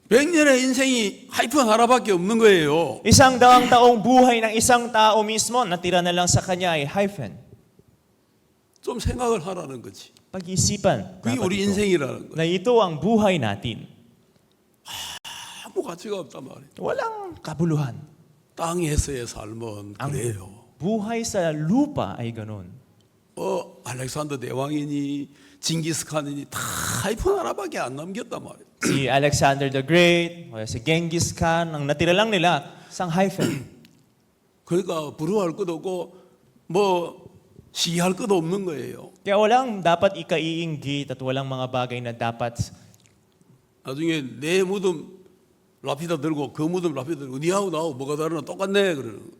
100년의 인생이 하이픈 하나밖에 없는 거예요.
100 taong buhay ng isang tao mismo, natira na lang sa kanya ay hyphen.
좀 생각을 하라는 거지.
Pag-isipan
그게
dapat
우리
ito,
인생이라는 거예요.
na ito ang buhay natin.
아무 가치가 없단 말이에요.
Walang kabuluhan.
땅에서의 삶은 그래요.
Buhay sa lupa ay ganun.
알렉산더 대왕이니 징기스칸이니 다 하이픈 하나밖에 안 남겼단 말이에요.
Si Alexander the Great, o si Genghis Khan, ang natira lang nila, isang hyphen.
그러니까 부러워할 것도 없고 뭐 시기할 것도 없는 거예요.
Kaya walang dapat ikaiinggit at walang mga bagay na dapat
나중에 내 무덤 라피다 들고 그 무덤 라피다 들고 니하고 나하고 뭐가 다르나 똑같네 그러는 거예요.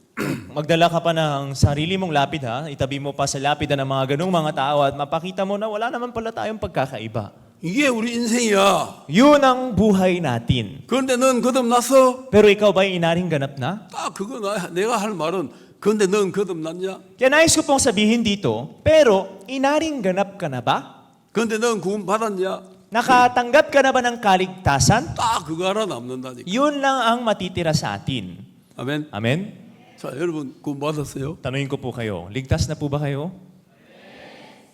magdala ka pa ng sarili mong lapid ha, itabi mo pa sa lapida ng mga ganung mga tao at mapakita mo na wala naman pala tayong pagkakaiba.
이게 우리 인생이야.
Yun ang buhay natin.
그런데 넌 거듭났어?
Pero ikaw ba inaring ganap na?
딱 그거 내가 할 말은 그런데 넌 거듭났냐?
Kaya nais ko pong sabihin dito, pero inaring ganap ka na ba?
그런데 넌 구원 받았냐?
Nakatanggap ka na ba ng kaligtasan?
딱 그거 하나 남는다니까.
Yun lang ang matitira sa atin.
아멘.
Amen?
자, 여러분 구원 받았어요?
Tanungin ko po kayo, ligtas na po ba kayo?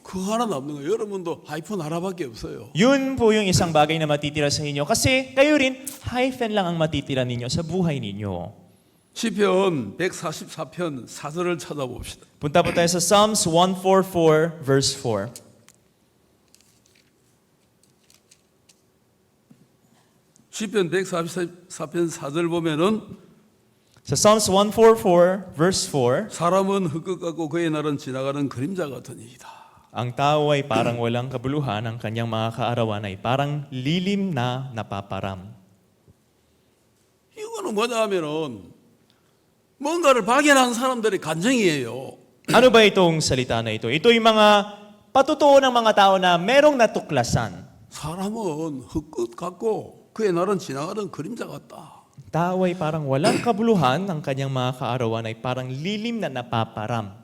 그거 하나 남는 거예요. 여러분도 하이폰 하나밖에 없어요.
Yun po yung isang bagay na matitira sa inyo. Kasi kayo rin, hyphen lang ang matitira ninyo sa buhay ninyo.
시편 144편 4절을 찾아봅시다.
Punta po tayo sa Psalms 144 verse 4.
시편 144편 4절 보면은
Sa Psalms 144 verse 4,
사람은 흙것 같고 그의 날은 지나가는 그림자 같으니이다.
Ang tao ay parang walang kabuluhan, ang kanyang mga kaarawan ay parang lilim na napaparam.
이거는 뭐냐면은 뭔가를 발견한 사람들의 간증이에요.
Ano ba itong salita na ito? Ito yung mga patutuo ng mga tao na merong natuklasan.
사람은 흙끝 같고 그의 날은 지나가던 그림자 같다.
Tao ay parang walang kabuluhan, ang kanyang mga kaarawan ay parang lilim na napaparam.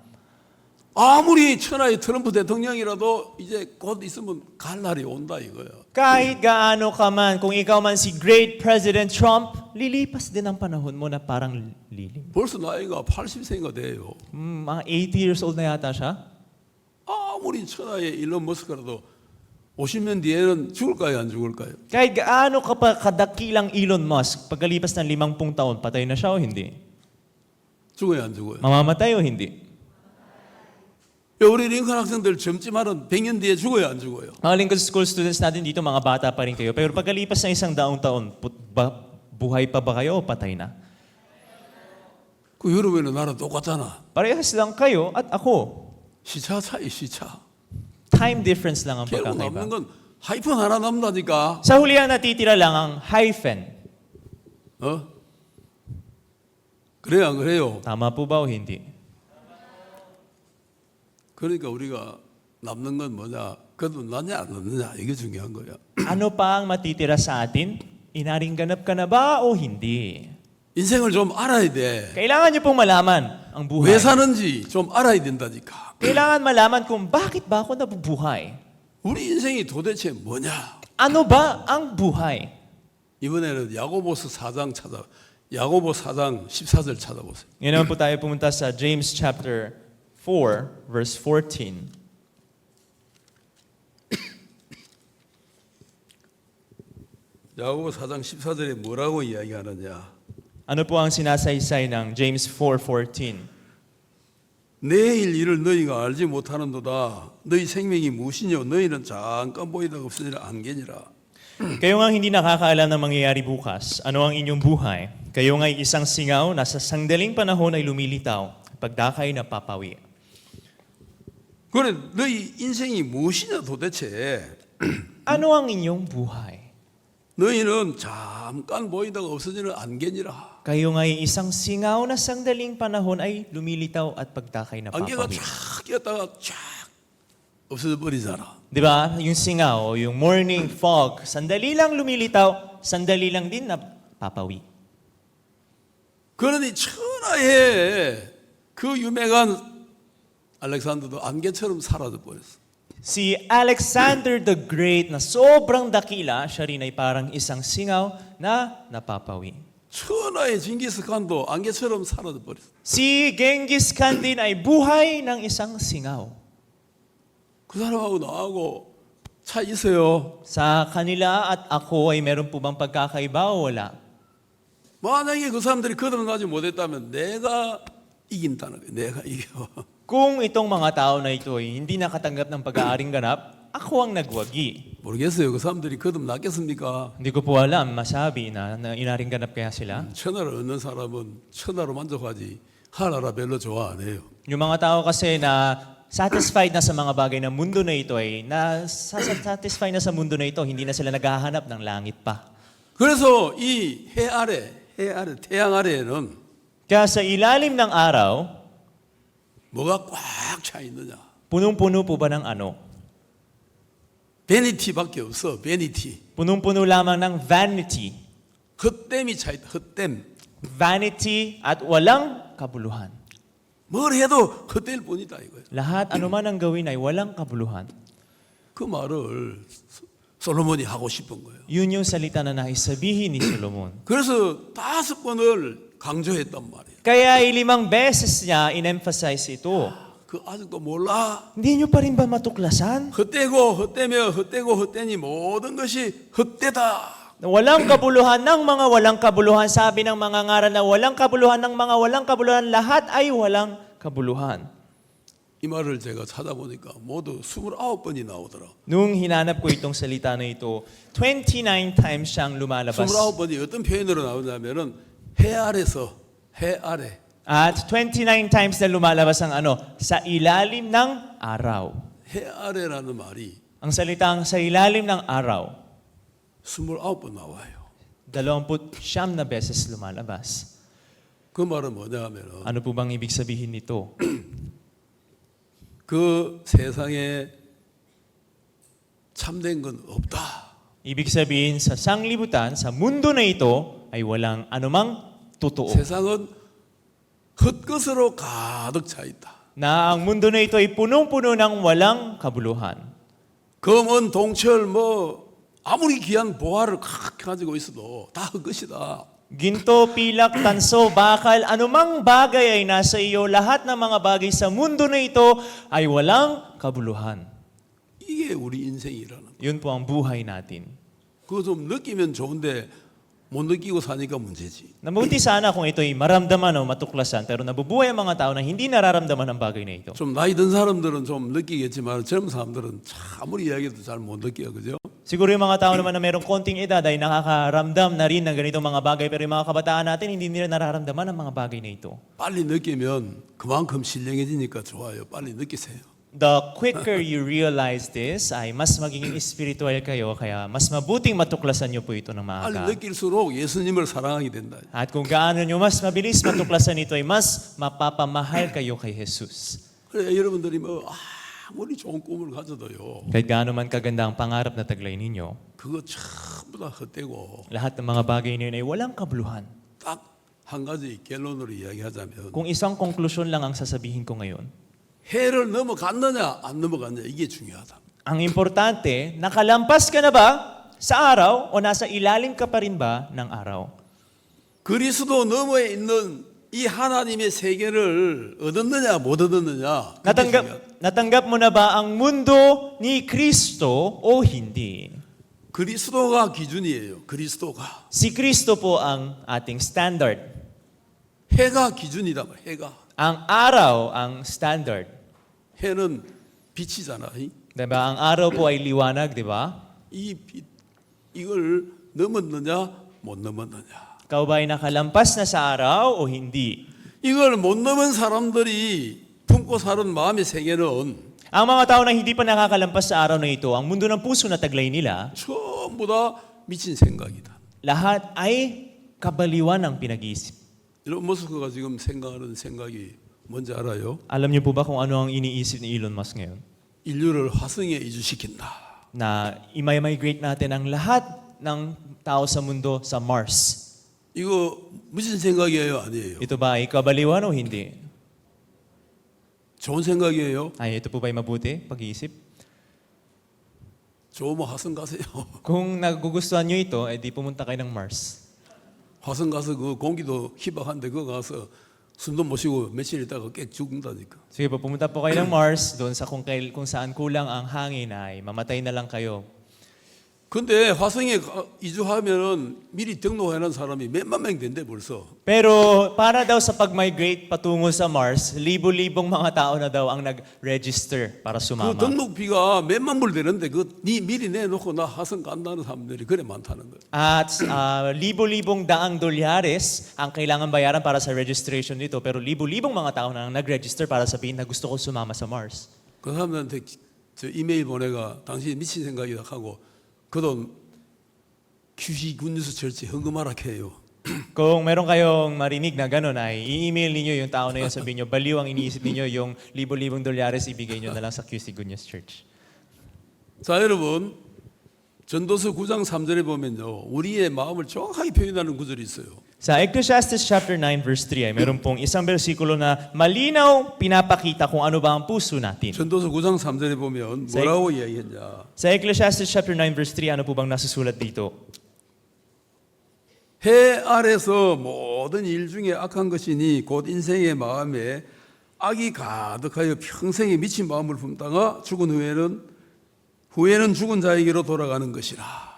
아무리 천하의 트럼프 대통령이라도 이제 곧 있으면 갈 날이 온다 이거예요.
Kahit gaano ka man, kung ikaw man si Great President Trump, lilipas din ang panahon mo na parang lilim.
벌써 나이가 80세가 돼요.
Mga 80 years old na yata siya.
아무리 천하의 일론 머스크라도 50년 뒤에는 죽을까요, 안 죽을까요?
Kahit gaano ka pa kadakilang Elon Musk, pagkalipas ng 50 taon, patay na siya o hindi?
죽어요, 안 죽어요?
Mamamatay o hindi?
우리 링컨 학생들 젊지만은 100년 뒤에 죽어요, 안 죽어요?
Mga Lincoln School students natin dito, mga bata pa rin kayo. Pero pagkalipas ng 100 taon, buhay pa ba kayo o patay na?
그 여러분은 나랑 똑같잖아.
Parehas lang kayo at ako.
시차 차이, 시차.
Time difference lang ang
결국 남는
pagkakaiba.
건 하이픈 하나 남다니까.
Sa huli ang natitira lang ang hyphen.
어? 그래요, 안 그래요?
Tama po ba o hindi?
그러니까 우리가 남는 건 뭐냐? 그래도 남냐 안 남느냐 이게 중요한 거야.
Ano pa ang matitira sa atin? Inaring ganap ka na ba o hindi?
인생을 좀 알아야 돼.
Kailangan niyo pong malaman ang buhay.
왜 사는지 좀 알아야 된다니까.
Kailangan malaman kung bakit ba ako nabubuhay.
우리 인생이 도대체 뭐냐?
Ano ba ang buhay?
이번에는 야고보서 4장 야고보 4장 14절 찾아보세요.
Ngayon naman po tayo pumunta sa James chapter 4, verse 14.
야고보 4장 14절에 뭐라고 이야기하느냐?
Ano po ang sinasaysay ng James 4:14?
내일 일을 너희가 알지 못하는도다. 너희 생명이 무엇이뇨? 너희는 잠깐 보이다가 없으니라 안개니라.
Kayo nga hindi nakakaalam ng mangyayari bukas. Ano ang inyong buhay? Kayo nga isang singaw na sa sangdaling panahon ay lumilitaw. Pagdakay na papawi.
그래 너희 인생이 무엇이냐 도대체?
Ano ang inyong buhay?
너희는 잠깐 보이다가 없어지는 안개니라.
Kayo nga isang singaw na sangdaling panahon ay lumilitaw at pagdakay na
안개가
papawi.
쫙 끼었다가 쫙 없어져 버리잖아.
Di ba? Yung singaw, yung morning fog, sandali lang lumilitaw, sandali lang din na papawi.
그러니 천하에 그 유명한 알렉산더도 안개처럼 사라져 버렸어.
Si Alexander the Great na sobrang dakila, siya rin ay parang isang singaw na napapawi.
천하의 징기스칸도 안개처럼 사라져 버렸어.
Si Genghis Khan din ay buhay ng isang singaw.
그 사람하고 나하고 차 있어요.
Sa kanila at ako ay meron po bang pagkakaiba o wala?
만약에 그 사람들이 거듭나지 못했다면 내가 이긴다는 거예요. 내가 이겨.
Kung itong mga tao na ito ay hindi nakatanggap ng pag-aaring ganap, ako ang nagwagi.
모르겠어요. 그 사람들이 거듭났겠습니까?
Hindi ko po alam, masabi na inaring ganap kaya sila.
천하를 얻는 사람은 천하로 만족하지 하나라 별로 좋아 안 해요.
Yung mga tao kasi na satisfied na sa mga bagay ng mundo na ito ay satisfied na sa mundo na ito, hindi na sila naghahanap ng langit pa.
그래서 이 해 아래, 태양 아래에는
Kaya sa ilalim ng araw,
뭐가 꽉 차 있느냐?
punong-puno po ba ng ano?
베니티밖에 없어. 베니티.
Punong-puno lamang ng vanity.
헛됨이 차 있다. 헛됨.
Vanity at walang kabuluhan.
뭘 해도 헛될 뿐이다 이거예요.
Lahat anuman ang gawin ay walang kabuluhan.
그 말을 솔로몬이 하고 싶은 거예요.
Yun yung salita na nais sabihin ni Solomon.
그래서 5번을 강조했단 말이에요.
Kaya 5 beses niya in-emphasize ito.
그 아직도 몰라?
Hindi nyo pa rin ba matuklasan?
헛되고 헛되니 모든 것이 헛되다.
Walang kabuluhan ng mga walang kabuluhan. Sabi ng mga ngaral na walang kabuluhan ng mga walang kabuluhan. Lahat ay walang kabuluhan.
이 말을 제가 찾아보니까 모두 29번이 나오더라.
Nung hinanap ko itong salita na ito, 29 times siyang lumalabas.
29번이 어떤 표현으로 나오냐면은 해 아래서 해 아래.
At 29 times na lumalabas ang ano, sa ilalim ng araw.
해 아래라는 말이
Ang salitang sa ilalim ng araw,
29번 나와요.
29 na beses lumalabas.
그 말은 뭐냐 하면은
Ano po bang ibig sabihin nito?
그 세상에 참된 건 없다.
Ibig sabihin sa sanglibutan, sa mundo na ito, ay walang anumang totoo.
세상은 헛것으로 가득 차 있다.
Na ang mundo na ito ay punong-puno ng walang kabuluhan.
검은 동철 뭐 아무리 귀한 보화를 가지고 있어도 다 헛것이다.
Ginto, pilak, tanso, bakal, anumang bagay ay nasa iyo, lahat ng mga bagay sa mundo na ito ay walang kabuluhan.
이게 우리 인생이라는.
Yun po ang buhay natin.
그거 좀 느끼면 좋은데 못 느끼고 사니까 문제지.
Mabuti sana kung ito'y maramdaman o matuklasan, pero nabubuhay ang mga tao na hindi nararamdaman ang bagay na ito.
좀 나이 든 사람들은 좀 느끼겠지만 젊은 사람들은 참 아무리 이야기해도 잘 못 느껴요. 그죠?
Siguro yung mga tao naman na mayroong konting edad ay nakakaramdam na rin ng ganitong mga bagay, pero yung mga kabataan natin hindi nila nararamdaman ang mga bagay na ito.
빨리 느끼면 그만큼 신령해지니까 좋아요. 빨리 느끼세요.
The quicker you realize this, ay mas magiging spiritual kayo, kaya mas mabuting matuklasan niyo po ito ng
빨리
maaga.
느낄수록 예수님을 사랑하게 된다.
At kung gaano niyo mas mabilis matuklasan ito, ay mas mapapamahal kayo kay Jesus.
그래 여러분들이 뭐 아무리 좋은 꿈을 가져도요.
Kahit gaano man kaganda ang pangarap na taglay ninyo,
그거 전부 다 헛되고
lahat ng mga bagay na yun ay walang kabuluhan.
딱 한 가지 결론으로 이야기하자면
Kung isang konklusyon lang ang sasabihin ko ngayon,
해를 넘어갔느냐 안 넘어갔느냐 이게 중요하다.
ang importante, nakalampas ka na ba sa araw o nasa ilalim ka pa rin ba ng araw?
그리스도 너머에 있는 이 하나님의 세계를 얻었느냐 못 얻었느냐 그게 중요하다.
Natanggap mo na ba ang mundo ni Kristo o hindi?
그리스도가 기준이에요. 그리스도가
Si Kristo po ang ating standard.
해가 기준이다. 해가
Ang araw ang standard.
해는 빛이잖아.
Diba? Ang araw po ay liwanag, di ba?
이 빛, 이걸 넘었느냐 못 넘었느냐.
Ikaw ba ay nakalampas na sa araw o hindi?
이걸 못 넘은 사람들이 품고 사는 마음의 세계는
Ang mga tao na hindi pa nakakalampas sa araw na ito, ang mundo ng puso na taglay nila,
전부 다 미친 생각이다.
lahat ay kabaliwan ang pinag-iisip.
일론 머스크가 지금 생각하는 생각이 뭔지 알아요?
Alam niyo po ba kung ano ang iniisip ni Elon Musk ngayon?
인류를 화성에 이주시킨다.
Na i-migrate natin ang lahat ng tao sa mundo sa Mars.
이거 무슨 생각이에요? 아니에요.
Ito ba ay kabaliwan o hindi?
좋은 생각이에요.
Ay, ito po ba ay mabuti? Pag-iisip?
좋으면 화성 가세요.
Kung nagugustuhan niyo ito, eh di pumunta kayo ng Mars.
화성 가서 그 공기도 희박한데 그거 가서 숨도 못 쉬고 며칠 있다가 꽥 죽는다니까.
Sige po, pumunta po kayo ng Mars, doon sa kung saan kulang ang hangin ay mamatay na lang kayo.
근데 화성에 이주하면은 미리 등록해놓은 사람이 몇만 명 된대 벌써.
Pero para daw sa pag-migrate patungo sa Mars, libo-libong mga tao na daw ang nag-register para
그
sumama.
등록비가 몇만 불 되는데 네 미리 내놓고 나 화성 간다는 사람들이 그래 많다는 거예요.
At libo-libong daang dolyares ang kailangan bayaran para sa registration nito, pero libo-libong mga tao na nag-register para sabihin na gusto ko sumama sa Mars.
그 사람들한테 저 이메일 보내가 당신 미친 생각이다 하고 그 돈 QC 굿뉴스 철치 헌금하라 해요.
Kung meron kayong marinig na gano'n ay i-email ninyo yung tao na yun, sabihin nyo, baliw ang iniisip ninyo, yung libo-libong dolyares ibigay nyo na lang sa QC Good News Church.
자 여러분 전도서 9장 3절에 보면요 우리의 마음을 정확하게 표현하는 구절이 있어요.
Sa Ecclesiastes chapter 9 verse 3 ay meron pong isang bersikulo na malinaw pinapakita kung ano ba ang puso natin.
전도서 9장 3절에 보면 뭐라고 이야기했냐?
Sa Ecclesiastes chapter 9 verse 3, ano po bang nasusulat dito?
해 아래서 모든 일 중에 악한 것이니 곧 인생의 마음에 악이 가득하여 평생에 미친 마음을 품다가 죽은 후에는 죽은 자에게로 돌아가는 것이라.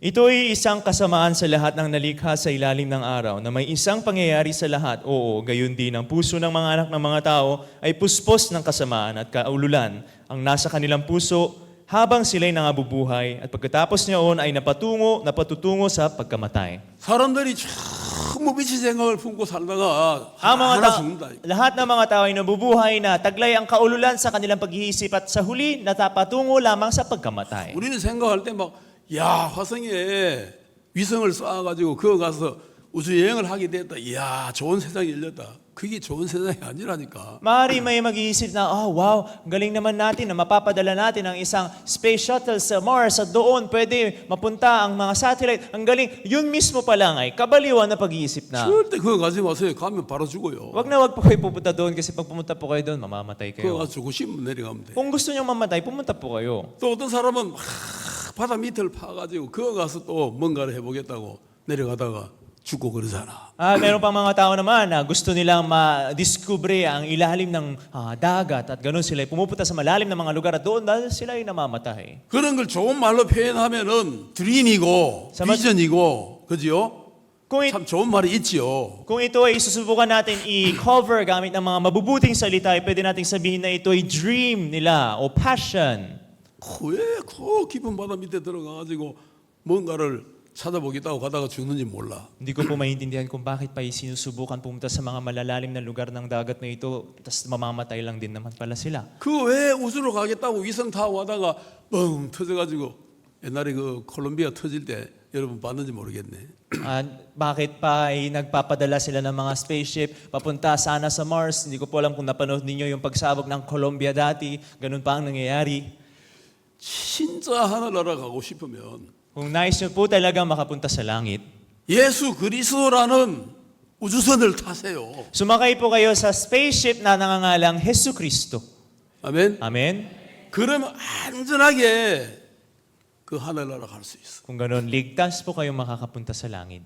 Ito'y isang kasamaan sa lahat ng nalikha sa ilalim ng araw na may isang pangyayari sa lahat. Oo, gayon din ang puso ng mga anak ng mga tao ay puspos ng kasamaan at kaululan ang nasa kanilang puso habang sila'y nangabubuhay at pagkatapos niyaon ay napatutungo sa pagkamatay.
사람들이 너무 미친 생각을 품고 살다가
Ang mga
하나
tao,
죽는다.
lahat ng mga tao ay nabubuhay na taglay ang kaululan sa kanilang pag-iisip at sa huli natapatungo lamang sa pagkamatay.
우리는 생각할 때 막 야 화성에 위성을 쏴가지고 그거 가서 우주 여행을 하게 됐다. 이야 좋은 세상이 열렸다. 그게 좋은 세상이 아니라니까.
Maaari may mag-iisip na, oh wow, galing naman natin na mapapadala natin ang isang space shuttle sa Mars at doon pwede mapunta ang mga satellite. Ang galing, yun mismo pa lang ay kabaliwan na pag-iisip na.
절대 그거 가지 마세요. 가면 바로 죽어요.
Wag na wag po kayo pupunta doon kasi pag pumunta po kayo doon, mamamatay
그거
kayo.
가서 죽고 싶으면 내려가면 돼.
Kung gusto nyo mamatay, pumunta po kayo.
또 어떤 사람은 막 바다 밑을 파가지고 그거 가서 또 뭔가를 해보겠다고 내려가다가 죽고 그러잖아.
Meron pang mga tao naman na gusto nilang ma-discover ang ilalim ng dagat at ganoon sila ay pumupunta sa malalim na mga lugar at doon dahil sila ay namamatay.
그런 걸 좋은 말로 표현하면은 드림이고
sama-
비전이고 그지요?
Kung,
참 좋은 말이 있지요.
kung ito ay susubukan natin i-cover gamit ng mga mabubuting salita, ay pwede nating sabihin na ito ay dream nila o passion.
왜그 깊은 바다 밑에 들어가가지고 뭔가를 찾아보겠다고 가다가 죽는지 몰라.
Hindi ko po maintindihan kung bakit pa sinusubukan pumunta sa mga malalalim na lugar ng dagat na ito, tapos mamamatay lang din naman pala sila.
그 왜 우주로 가겠다고 위성 타고 가다가 뻥 터져가지고 옛날에 그 콜롬비아 터질 때 여러분 봤는지 모르겠네.
Bakit pa ay nagpapadala sila ng mga spaceship papunta sana sa Mars? Hindi ko po alam kung napanood ninyo yung pagsabog ng Colombia dati. Ganun pa ang nangyayari.
진짜 하늘나라 가고 싶으면
Kung nais nyo po talaga makapunta sa langit,
예수 그리스도라는 우주선을 타세요.
sumakay po kayo sa spaceship na nangangalang Hesu Kristo.
아멘.
Amen?
그러면 안전하게 그 하늘나라 갈 수 있어.
Kung ganun, ligtas po kayong makakapunta sa langit.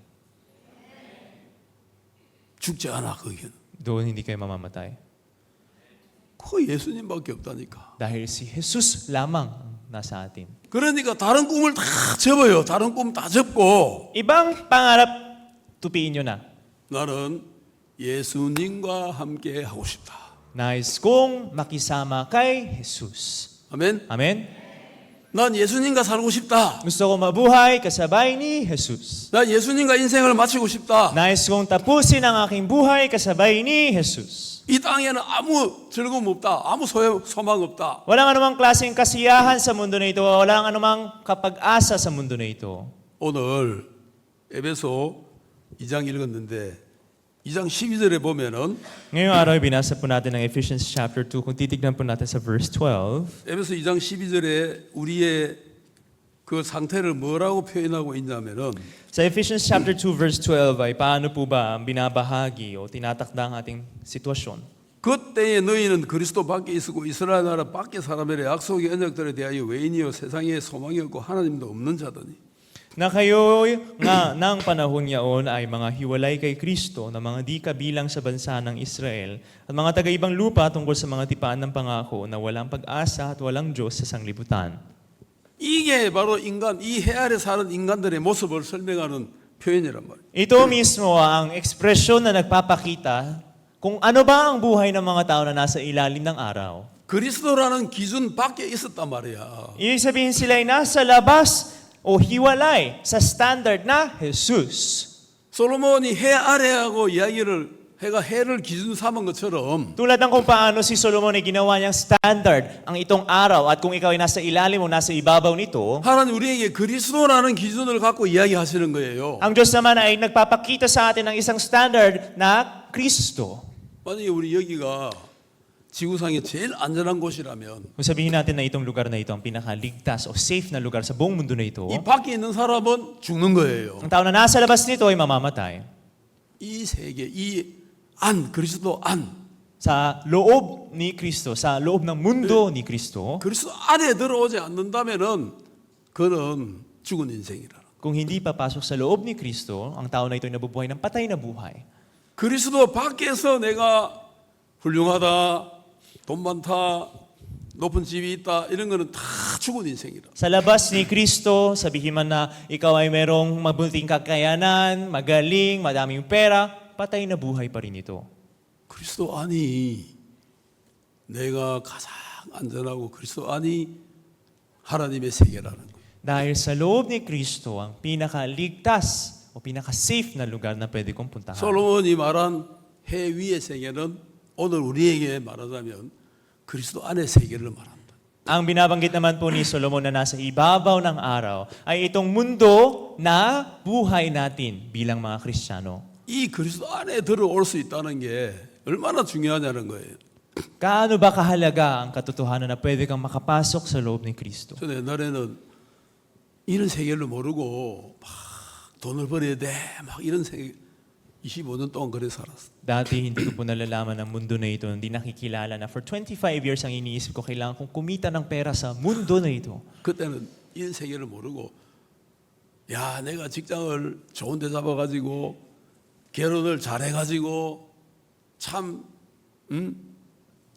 죽지 않아 거기는.
Doon hindi kayo mamamatay.
그 예수님밖에 없다니까.
Dahil si Jesus lamang ang nasa atin.
그러니까 다른 꿈을 다 접어요. 다른 꿈 다 접고
Ibang pangarap, tupiin nyo na.
나는 예수님과 함께 하고 싶다.
Nais kong makisama kay Jesus.
아멘.
Amen?
난 예수님과 살고 싶다.
Gusto ko mabuhay kasabay ni Jesus.
난 예수님과 인생을 마치고 싶다.
Nais kong tapusin ang aking buhay kasabay ni Jesus.
이 땅에는 아무 즐거움 없다. 아무 소망 없다.
Walang anumang klaseng kasiyahan sa mundo na ito. Walang anumang kapag-asa sa mundo na ito.
오늘 에베소 2장 읽었는데 2장 12절에 보면은
Ngayong araw, binasa po natin ng Ephesians chapter 2. Kung titignan po natin sa verse 12,
에베소 2장 12절에 우리의 그 상태를 뭐라고 표현하고 있냐면은
sa Ephesians chapter 2 verse 12 ay paano po ba ang binabahagi o tinatakda ang ating sitwasyon?
그때에 너희는 그리스도 밖에 있었고 이스라엘 나라 밖에 사람들의 약속의 언약들에 대하여 외인이요 세상에 소망이 없고 하나님도 없는 자더니
Na kayo nga ng panahon yaon ay mga hiwalay kay Kristo na mga di kabilang sa bansa ng Israel at mga taga-ibang lupa tungkol sa mga tipaan ng pangako na walang pag-asa at walang Diyos sa sanglibutan.
이게 바로 인간 이 해 아래 사는 인간들의 모습을 설명하는 표현이란 말이에요.
Ito mismo ang ekspresyon na nagpapakita kung ano ba ang buhay ng mga tao na nasa ilalim ng araw.
그리스도라는 기준 밖에 있었단 말이야.
Ibig sabihin sila ay nasa labas o hiwalay sa standard na Jesus.
솔로몬이 해 아래하고 이야기를 해가 해를 기준 삼은 것처럼
Tulad ng kung paano si Solomon ay ginawa niyang standard ang itong araw at kung ikaw ay nasa ilalim o nasa ibabaw nito,
하나님 우리에게 그리스도라는 기준을 갖고 이야기하시는 거예요.
ang Diyos naman ay nagpapakita sa atin ng isang standard na Kristo.
만약에 우리 여기가 지구상에 제일 안전한 곳이라면
Kung sabihin natin na itong lugar na ito ang pinakaligtas o safe na lugar sa buong mundo na ito,
이 밖에 있는 사람은 죽는 거예요.
ang tao na nasa labas nito ay mamamatay.
이 세계, 이 안, 그리스도 안,
Sa loob ni Kristo, sa loob ng mundo ni Kristo,
그리스도 안에 들어오지 않는다면은 그는 죽은 인생이라.
kung hindi papasok sa loob ni Kristo, ang tao na ito ay nabubuhay ng patay na buhay.
그리스도 밖에서 내가 훌륭하다, 돈 많다, 높은 집이 있다 이런 거는 다 죽은 인생이라.
Sa labas ni Kristo, sabihin man na ikaw ay merong mabuting kakayanan, magaling, madaming pera, patay na buhay pa rin ito.
그리스도 안이 내가 가장 안전하고 그리스도 안이 하나님의 세계라는 거예요.
Dahil sa loob ni Kristo, ang pinakaligtas o o pinaka-safe na lugar na pwede kong puntahan.
솔로몬이 말한 해 위의 세계는 오늘 우리에게 말하자면 그리스도 안의 세계를 말한다.
Ang binabanggit naman po ni Solomon na nasa ibabaw ng araw ay itong mundo na buhay natin bilang mga Kristiyano.
이 그리스도 안에 들어올 수 있다는 게 얼마나 중요하냐는 거예요.
Gaano ba kahalaga ang katotohanan na pwede kang makapasok sa loob ni Kristo?
저는 옛날에는 이런 세계를 모르고 막 돈을 벌어야 돼. 막 이런 세계 25년 동안 그래 살았어.
Dati hindi ko po nalalaman ang mundo na ito, hindi nakikilala na for 25 years ang iniisip ko, kailangan kong kumita ng pera sa mundo na ito.
그때는 이런 세계를 모르고 야 내가 직장을 좋은 데 잡아가지고 결혼을 잘해가지고 참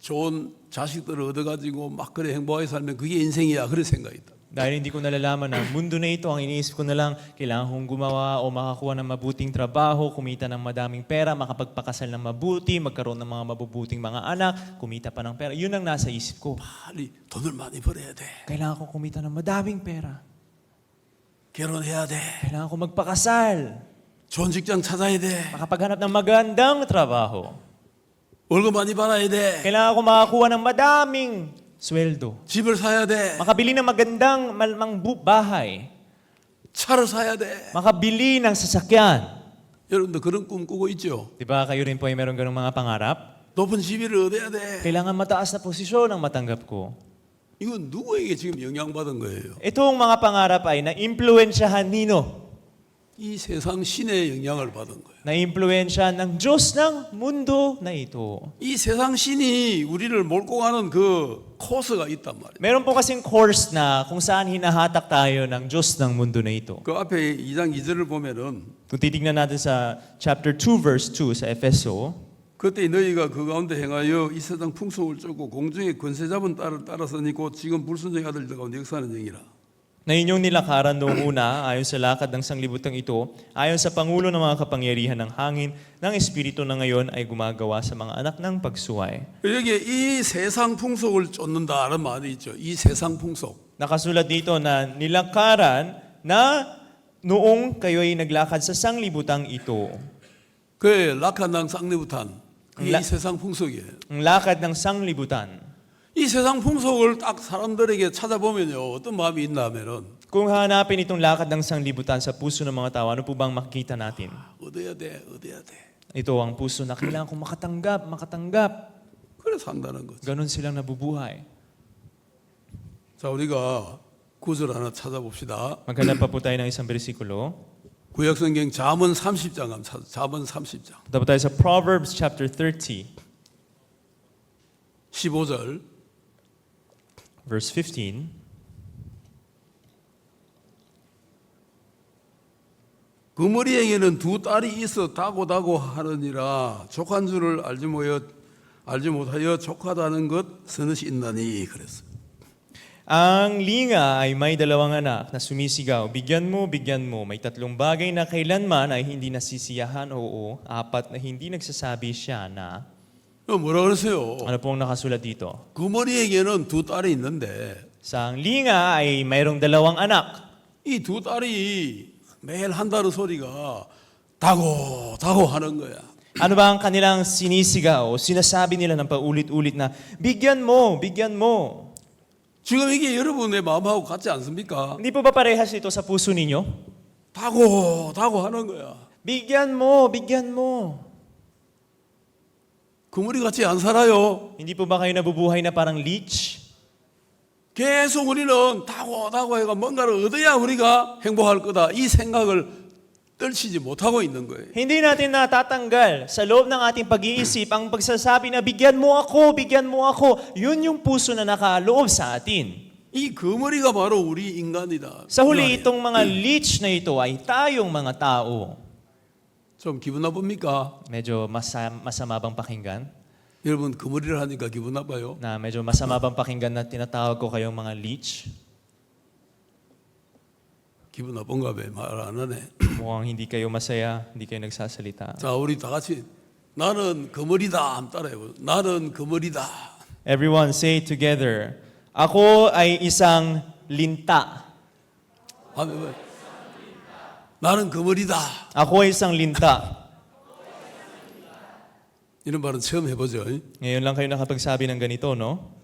좋은 자식들을 얻어가지고 막 그래 행복하게 살면 그게 인생이야 그런 생각이다.
Dahil hindi ko nalalaman ang mundo na ito, ang iniisip ko na lang, kailangan kong gumawa o makakuha ng mabuting trabaho, kumita ng madaming pera, makapagpakasal ng mabuti, magkaroon ng mga mabubuting mga anak, kumita pa ng pera. Yun ang nasa isip ko.
빨리 돈을 많이 벌어야 돼.
Kailangan kong kumita ng madaming pera.
결혼해야 돼.
Kailangan kong magpakasal.
좋은 직장 찾아야 돼.
Makapaghanap ng magandang trabaho.
월급 많이 받아야 돼.
Kailangan kong makakuha ng madaming sweldo.
집을 사야 돼.
Makabili ng magandang bahay.
차를 사야 돼.
Makabili ng sasakyan.
여러분들 그런 꿈 꾸고 있죠?
Di ba kayo rin po ay meron ganung mga pangarap?
높은 지위를 얻어야 돼.
Kailangan mataas na posisyon ang matanggap ko.
이건 누구에게 지금 영향받은 거예요?
Itong mga pangarap ay na-impluensyahan nino?
이 세상 신의 영향을 받은 거예요.
Na-impluensyahan ng Diyos ng mundo na ito.
이 세상 신이 우리를 몰고 가는 그 코스가 있단 말이에요.
Meron po kasing course na kung saan hinahatak tayo ng Diyos ng mundo na ito.
그 앞에 2장 2절을 보면은
Kung titignan natin sa chapter 2 verse 2 sa Efeso,
그때 너희가 그 가운데 행하여 이 세상 풍속을 쫓고 공중의 권세 잡은 딸을 따라서니 곧 지금 불순종의 아들들 가운데 역사하는 영이라.
na inyong nilakaran noong una ayon sa lakad ng sanglibutang ito, ayon sa pangulo ng mga kapangyarihan ng hangin, ng Espiritu na ngayon ay gumagawa sa mga anak ng pagsuway.
여기 이 세상 풍속을 쫓는다는 말이 있죠. 이 세상 풍속.
Nakasulat dito na nilakaran na noong kayo'y naglakad sa sanglibutang ito.
그 라칸당 쌍리부탄. 이 세상 풍속이에요.
Ang lakad ng sanglibutan.
이 세상 풍속을 딱 사람들에게 찾아보면요. 어떤 마음이 있나 하면은
Kung hanapin itong lakad ng sanglibutan sa puso ng mga tao, ano po bang makikita natin?
얻어야 돼. 얻어야 돼.
Ito ang puso na kailangan kong makatanggap.
그래 산다는 거죠.
Ganon silang nabubuhay.
자, 우리가 구절 하나 찾아봅시다.
Maghanap pa po tayo ng isang bersikulo.
구약성경 잠언 30장 한번 찾아. 잠언 30장.
Punta po tayo sa Proverbs chapter 30,
15절.
verse 15.
그 머리에게는 두 딸이 있어 다고다고 하느니라 족한 줄을 알지 못하여 족하다는 것 서너시 있나니 그랬어.
Ang linga ay may dalawang anak na sumisigaw, bigyan mo, may tatlong bagay na kailanman ay hindi nasisiyahan, oo, apat na hindi nagsasabi siya na.
뭐라 그랬어요?
Ano pong nakasulat dito?
그 머리에게는 두 딸이 있는데
Sa ang linga ay mayroong dalawang anak.
이 두 딸이 매일 한다는 소리가 다고 하는 거야.
Ano ba ang kanilang sinisigaw o sinasabi nila ng paulit-ulit na, bigyan mo.
지금 이게 여러분의 마음하고 같지 않습니까?
Hindi po ba parehas ito sa puso ninyo?
다고 하는 거야.
Bigyan mo.
그 머리 같이 안 살아요.
Hindi po ba kayo nabubuhay na parang leech?
계속 우리는 다고 해가 뭔가를 얻어야 우리가 행복할 거다. 이 생각을 떨치지 못하고 있는 거예요.
Hindi natin natatanggal sa loob ng ating pag-iisip ang pagsasabi na bigyan mo ako. Yun yung puso na nakaloob sa atin.
이 거머리가 바로 우리 인간이다.
Sa huli, itong mga leech na ito ay tayong mga tao.
좀 기분 나쁩니까?
Medyo masama bang pakinggan?
여러분 거머리를 하니까 기분 나빠요?
Na medyo masama bang pakinggan na tinatawag ko kayong mga leech?
기분 나쁜가 봐. 말 안 하네.
Mukhang hindi kayo masaya, hindi kayo nagsasalita.
자, 우리 다 같이 나는 거머리다. 한번 따라해요. 나는 거머리다.
Everyone say together, ako ay isang linta.
하면 나는 그물이다.
Ako ay isang linta.
이런 말은 처음 해보죠.
Ngayon lang kayo nakapagsabi ng ganito, no?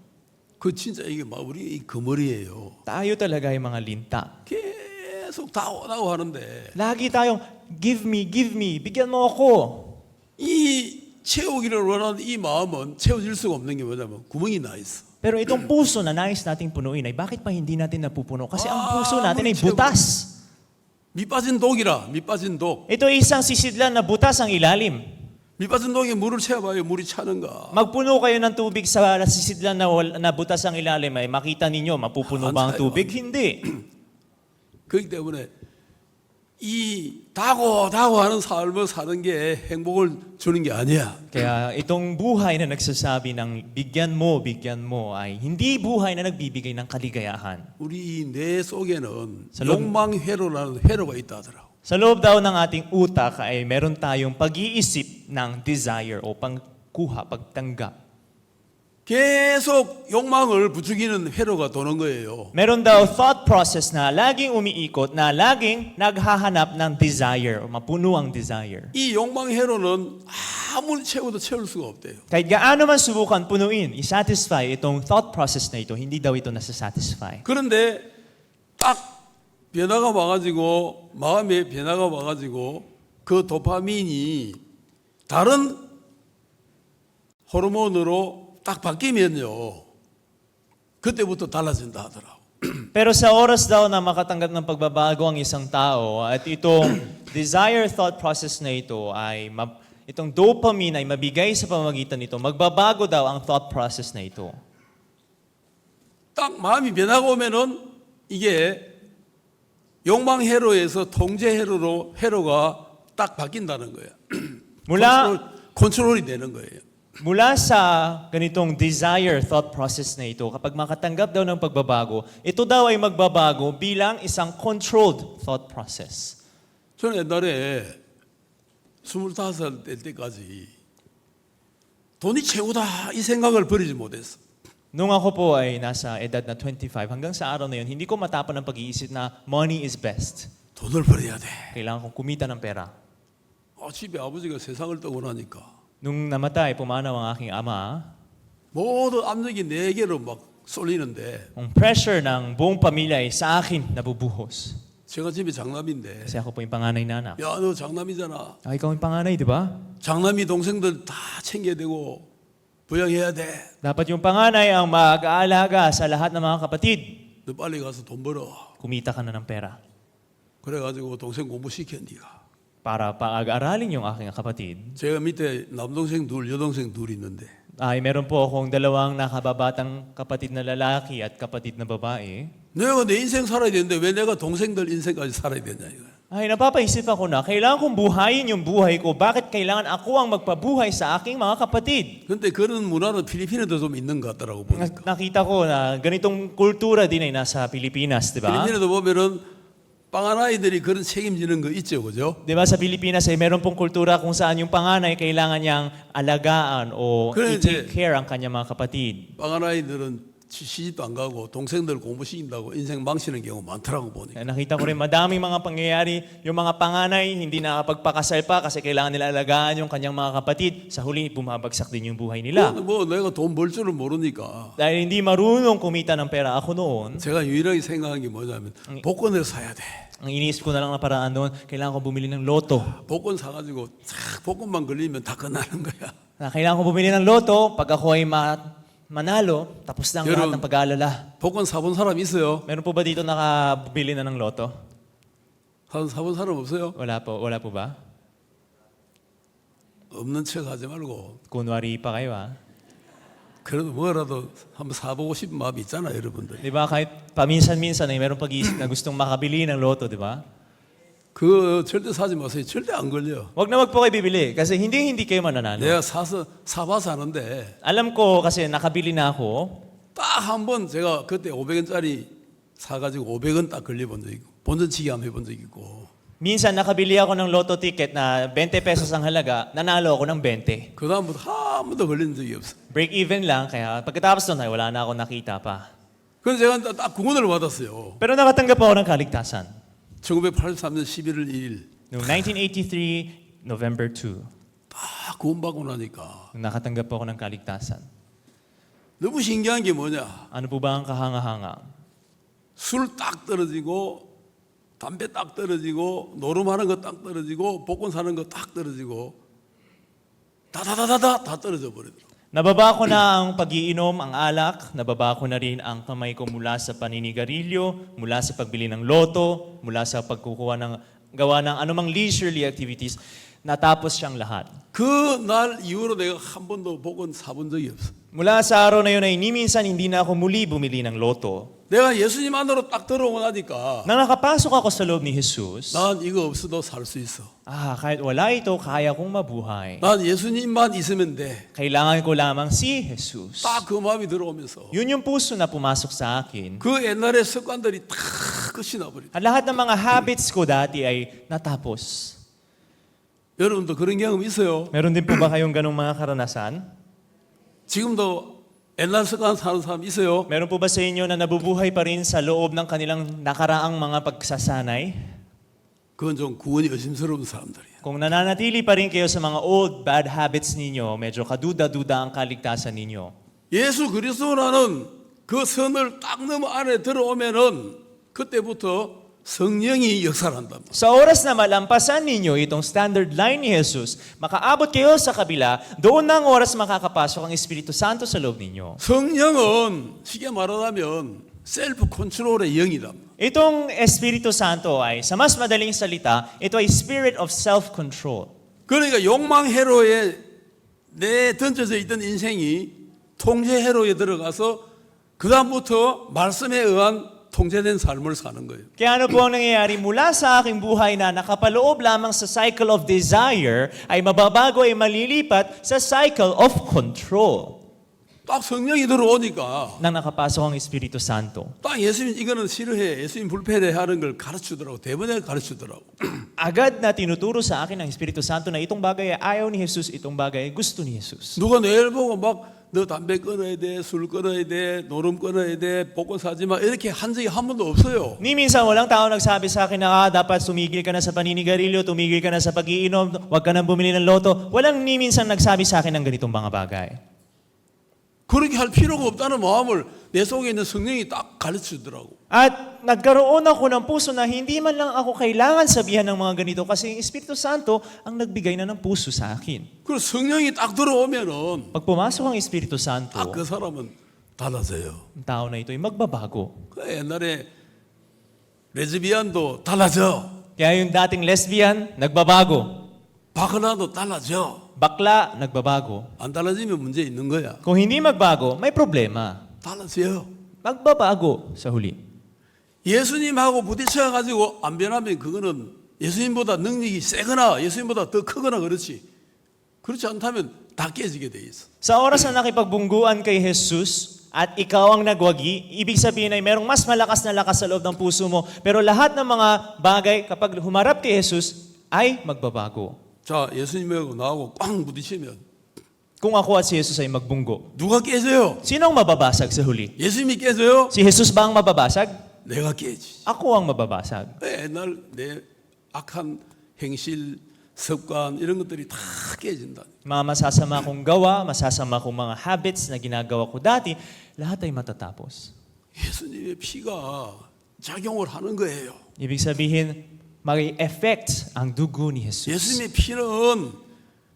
그 진짜 이게 막 우리 이 그물이에요.
Tayo talaga ay mga linta.
계속 다오다오 하는데
Lagi tayong, give me, bigyan mo ako.
이 채우기를 원하는 이 마음은 채워질 수가 없는 게 뭐냐면 구멍이 나 있어.
Pero itong puso na nais nating punuin ay bakit pa hindi natin napupuno? Kasi ang puso natin ay
amoy
butas.
밑 빠진 독이라 밑 빠진 독.
Ito ay isang sisidlan na butas ang ilalim.
밑 빠진 독에 물을 채워봐요. 물이 차는가?
Magpuno kayo ng tubig sa sisidlan na butas ang ilalim ay makita ninyo, mapupuno ba ang tubig? Hindi.
그렇기 때문에 이 다고 하는 삶을 사는 게 행복을 주는 게 아니야.
Kaya itong buhay na nagsasabi ng bigyan mo ay hindi buhay na nagbibigay ng kaligayahan.
우리 이 뇌 속에는
자, 로-
욕망회로라는 회로가 있다 하더라고.
Sa loob daw ng ating utak ay meron tayong pag-iisip ng desire o pagkuha, pagtanggap.
계속 욕망을 부추기는 회로가 도는 거예요.
Meron daw thought process na laging umiikot, na laging naghahanap ng desire o mapuno ang desire.
이 욕망 회로는 아무리 채워도 채울 수가 없대요.
Kahit gaano man subukan punuin, i-satisfy itong thought process na ito, hindi daw ito nasa-satisfy.
그런데 딱 변화가 와가지고 마음에 변화가 와가지고 그 도파민이 다른 호르몬으로 딱 바뀌면요 그때부터 달라진다 하더라고.
Pero sa oras daw na makatanggap ng pagbabago ang isang tao at itong desire thought process na ito ay itong dopamine ay mabigay sa pamamagitan nito, magbabago daw ang thought process na ito.
딱 마음이 변화가 오면은 이게 욕망 회로에서 통제 회로가 딱 바뀐다는 거예요.
Mula
컨트롤이 되는 거예요.
Mula sa ganitong desire thought process na ito, kapag makatanggap daw ng pagbabago, ito daw ay magbabago bilang isang controlled thought process.
저는 옛날에 25살 될 때까지 돈이 최고다 이 생각을 버리지 못했어.
Nung ako po ay nasa edad na 25, hanggang sa araw na yun, hindi ko matapon ang pag-iisip na money is best.
돈을 벌어야 돼.
Kailangan kong kumita ng pera.
집에 아버지가 세상을 떠고 나니까
Nung namatay, pumanaw ang aking ama,
모든 압력이 내게로 막 쏠리는데
ang pressure ng buong pamilya ay sa akin nabubuhos.
제가 집에 장남인데
Kasi ako po yung panganay na anak.
야 너 장남이잖아.
Ikaw yung panganay, di ba?
장남이 동생들 다 챙겨야 되고 부양해야 돼.
Dapat yung panganay ang mag-aalaga sa lahat ng mga kapatid.
너 빨리 가서 돈 벌어.
Kumita ka na ng pera
그래가지고 동생 공부시켜 네가.
para pag-aralin yung aking kapatid.
제가 밑에 남동생 둘, 여동생 둘 있는데
Ay, meron po akong dalawang nakababatang kapatid na lalaki at kapatid na babae.
내가 내 인생 살아야 되는데 왜 내가 동생들 인생까지 살아야 되냐 이거야.
Ay, napapaisip ako na, kailangan kong buhayin yung buhay ko. Bakit kailangan ako ang magpabuhay sa aking mga kapatid?
근데 그런 문화는 필리핀에도 좀 있는 것 같더라고 보니까.
Nakita ko na ganitong kultura din ay nasa Pilipinas, di ba?
필리핀에도 보면은 빵아나이들이 그런 책임지는 거 있죠, 그죠?
Di ba sa Pilipinas ay meron pong kultura kung saan yung panganay kailangan niyang alagaan o
Kaya
i-take care ang kanyang mga kapatid.
빵아나이들은 시집도 안 가고 동생들 공부시킨다고 인생 망치는 경우 많더라고 보니까.
Kaya nakita ko rin madaming mga pangyayari, yung mga panganay hindi nakapagpakasal pa kasi kailangan nila alagaan yung kanyang mga kapatid. Sa huli, bumabagsak din yung buhay nila.
뭐 내가 돈 벌 줄을 모르니까
Dahil hindi marunong kumita ng pera ako noon,
제가 유일하게 생각한 게 뭐냐면 복권을 사야 돼.
ang iniisip ko na lang na paraan noon, kailangan ko bumili ng loto.
복권 사가지고 착 복권만 걸리면 다 끝나는 거야.
Na kailangan ko bumili ng loto, pag ako ay manalo, tapos na ang lahat
Pero-
ng pag-aalala.
복권 사본 사람 있어요?
Meron po ba dito nakabili na ng loto?
사본 사람 없어요?
Wala po ba?
없는 척 하지 말고
Kunwari pa kayo
그래도 뭐라도 한번 사보고 싶은 마음이 있잖아요, 여러분들.
Di ba kahit paminsan-minsan ay meron pag-iisip na gustong makabili ng loto, di ba?
그 절대 사지 마세요. 절대 안 걸려.
Wag na wag po kayo bibili kasi hindi kayo mananalo.
내가 사봐서 아는데
Alam ko kasi nakabili na ako.
딱 한 번 제가 그때 500원짜리 사가지고 500원 딱 걸려본 적 있고 본전치기 한번 해본 적 있고
Minsan nakabili ako ng loto ticket na 20 pesos ang halaga, nanalo ako ng 20.
그 다음부터 한 번도 걸린 적이 없어.
Break even lang, kaya pagkatapos nun ay wala na ako nakita pa.
그래서 제가 딱 구원을 받았어요.
Pero nakatanggap ako ng kaligtasan.
1983년 11월 1일
Noong 1983, November 2,
다 구원받고 나니까
nung nakatanggap po ako ng kaligtasan.
너무 신기한 게 뭐냐?
Ano po ba ang kahanga-hanga?
술 딱 떨어지고 담배 딱 떨어지고 노름하는 거 딱 떨어지고 복권 사는 거 딱 떨어지고 다다다다다 다 떨어져 버리더라고.
Nababa ko na ang pag-iinom, ang alak, nababa ko na rin ang kamay ko mula sa paninigarilyo, mula sa pagbili ng loto, mula sa pagkukuha ng gawa ng anumang leisurely activities. Natapos siyang lahat.
그 날 이후로 내가 한 번도 복권 사본 적이 없어.
Mula sa araw na yun ay ni minsan hindi na ako muli bumili ng loto.
내가 예수님 안으로 딱 들어오고 나니까
Nang nakapasok ako sa loob ni Jesus,
난 이거 없어도 살 수 있어.
kahit wala ito, kaya kong mabuhay.
난 예수님만 있으면 돼.
Kailangan ko lamang si Jesus.
딱 그 마음이 들어오면서
Yun yung puso na pumasok sa akin.
그 옛날의 습관들이 다 끝이 나버리다.
At lahat ng mga habits ko dati ay natapos.
여러분도 그런 경험 있어요?
Meron din po ba kayong ganong mga karanasan?
지금도 옛날 습관 사는 사람 있어요?
Meron po ba sa inyo na nabubuhay pa rin sa loob ng kanilang nakaraang mga pagsasanay?
그건 좀 구원이 의심스러운 사람들이야.
Kung nananatili pa rin kayo sa mga old bad habits ninyo, medyo kaduda-duda ang kaligtasan ninyo.
예수 그리스도라는 그 선을 딱 넘어 안에 들어오면은 그때부터 성령이 역사를 한단 말이야.
Sa oras na malampasan ninyo itong standard line ni Jesus, makaabot kayo sa kabila, doon na ang oras makakapasok ang Espiritu Santo sa loob ninyo.
성령은 쉽게 말하자면 셀프 컨트롤의 영이란 말이야.
Itong Espiritu Santo ay, sa mas madaling salita, ito ay spirit of self-control.
그러니까 욕망 회로에 내 던져져 있던 인생이 통제 회로에 들어가서 그 다음부터 말씀에 의한 통제된 삶을 사는 거예요.
Kaya ano po ang nangyayari mula sa aking buhay na nakapaloob lamang sa cycle of desire, ay mababago ay malilipat sa cycle of control.
딱 성령이 들어오니까
Nang nakapasok ang Espiritu Santo.
딱 예수님 이거는 싫어해, 예수님 불편해 하는 걸 가르치더라고. 대번에 가르치더라고.
Agad na tinuturo sa akin ng Espiritu Santo na itong bagay ay ayaw ni Jesus, itong bagay ay gusto ni Jesus.
누가 내일 보고 막 너 담배 끊어야 돼, 술 끊어야 돼, 노름 끊어야 돼, 복권 사지 마 이렇게 한 적이 한 번도 없어요.
Ni minsan walang tao nagsabi sa akin na dapat sumigil ka na sa paninigarilyo, tumigil ka na sa pag-iinom, huwag ka nang bumili ng loto. Walang ni minsan nagsabi sa akin ng ganitong mga bagay.
그렇게 할 필요가 없다는 마음을 내 속에 있는 성령이 딱 가르치더라고.
At nagkaroon ako ng puso na hindi man lang ako kailangan sabihan ng mga ganito kasi yung Espiritu Santo ang nagbigay na ng puso sa akin.
그리고 성령이 딱 들어오면은
Pag pumasok ang Espiritu Santo,
딱 그 사람은 달라져요.
ang tao na ito ay magbabago.
그 옛날에 레즈비안도 달라져.
Kaya yung dating lesbian, nagbabago.
바크나도 달라져.
Bakla, nagbabago.
안 달라지면 문제 있는 거야.
Kung hindi magbago, may problema.
달라져요.
Magbabago sa huli.
예수님하고 부딪혀 가지고 안 변하면 그거는 예수님보다 능력이 세거나 예수님보다 더 크거나 그렇지. 그렇지 않다면 다 깨지게 돼 있어.
Sa oras na nakipagbungguan kay Jesus at ikaw ang nagwagi, ibig sabihin ay merong mas malakas na lakas sa loob ng puso mo. Pero lahat ng mga bagay kapag humarap kay Jesus ay magbabago.
자, 예수님하고 나하고 꽝 부딪히면
Kung ako at si Jesus ay magbunggo,
누가 깨져요?
sino ang mababasag sa huli?
예수님이 깨져요?
Si Jesus ba ang mababasag?
내가 깨지.
Ako ang mababasag.
옛날 내 악한 행실, 습관 이런 것들이 다 깨진다.
Mga masasama kong gawa, masasama kong mga habits na ginagawa ko dati, lahat ay matatapos.
예수님의 피가 작용을 하는 거예요.
Ibig sabihin, may effect ang dugo ni Jesus.
예수님의 피는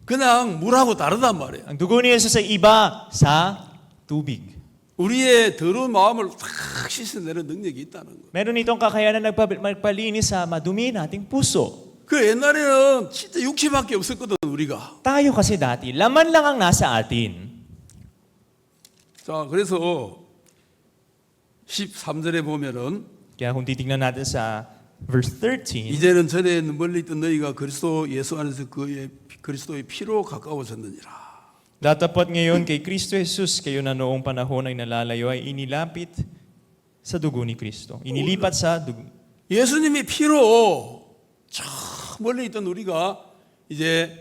그냥 물하고 다르단 말이에요.
Ang dugo ni Jesus ay iba sa tubig.
우리의 더러운 마음을 탁 씻어내는 능력이 있다는 거예요.
Meron itong kakayanan magpalinis sa madumi nating puso.
그 옛날에는 진짜 육체밖에 없었거든 우리가.
Tayo kasi dati, laman lang ang nasa atin.
자, 그래서 13절에 보면은
Kaya kung titingnan natin sa verse 13,
이제는 전에 멀리 있던 너희가 그리스도 예수 안에서 그리스도의 피로 가까워졌느니라.
Datapot ngayon kay Kristo Jesus, kayo na noong panahon ay nalalayo ay inilapit sa dugo ni Kristo. Inilipat sa dugo.
예수님의 피로 저 멀리 있던 우리가 이제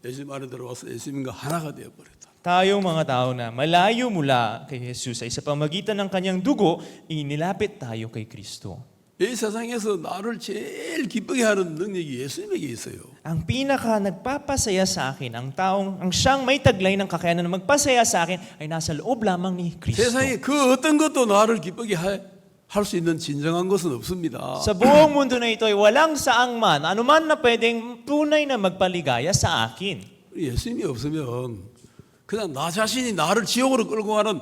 예수님 안에 들어와서 예수님과 하나가 되어 버렸다.
Tayong mga tao na malayo mula kay Jesus ay sa pamagitan ng kanyang dugo, inilapit tayo kay Kristo.
이 세상에서 나를 제일 기쁘게 하는 능력이 예수님에게 있어요.
Ang pinaka nagpapasaya sa akin, ang siyang may taglay ng kakayanan na magpasaya sa akin ay nasa loob lamang ni Kristo.
세상에 그 어떤 것도 나를 기쁘게 할 수 있는 진정한 것은 없습니다.
Sa buong mundo na ito ay walang saang man, anuman na pwedeng tunay na magpaligaya sa akin.
예수님이 없으면 그냥 나 자신이 나를 지옥으로 끌고 가는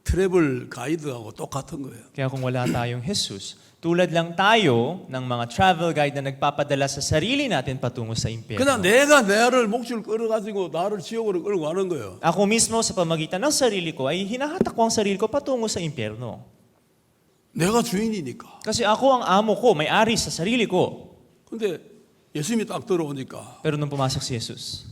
트래블 가이드하고 똑같은 거예요.
Kaya kung wala tayong Jesus, tulad lang tayo ng mga travel guide na nagpapadala sa sarili natin patungo sa impyerno.
그냥 내가 나를 목줄 끌어가지고 나를 지옥으로 끌고 가는 거예요.
Ako mismo sa pamagitan ng sarili ko ay hinahatak ko ang sarili ko patungo sa impyerno.
내가 주인이니까.
Kasi ako ang amo ko, may-ari sa sarili ko.
근데 예수님이 딱 들어오니까
Pero nung pumasok si Jesus,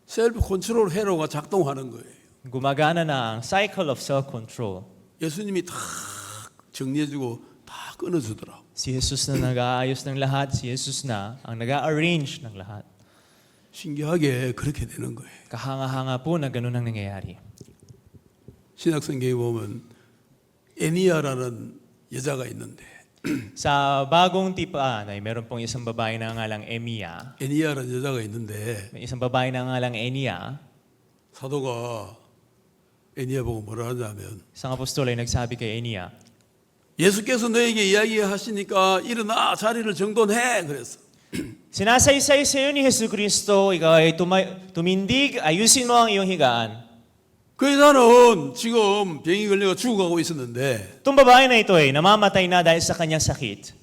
셀프 컨트롤 회로가 작동하는 거예요.
gumagana na ang cycle of self-control.
예수님이 다 정리해주고 다 끊어주더라고.
Si Jesus na nag-aayos ng lahat, si Jesus na ang nag-arrange ng lahat.
신기하게 그렇게 되는 거예요.
Kahanga-hanga po na ganun ang nangyayari.
신약성경에 보면 애니야라는 여자가 있는데
Sa bagong tipaan ay meron pong isang babae na ngalang Emiya.
애니야라는 여자가 있는데
May isang babae na ngalang Enia.
사도가 애니야 보고 뭐라 하냐면
Isang apostol ay nagsabi kay Enia,
예수께서 너에게 이야기하시니까 일어나 자리를 정돈해 그랬어.
sinasaysay sa iyo ni Jesu Kristo, ikaw ay tumindig, ayusin mo ang iyong higaan.
그 여자는 지금 병이 걸려 죽어가고 있었는데
Itong babae na ito ay namamatay na dahil sa kanyang sakit.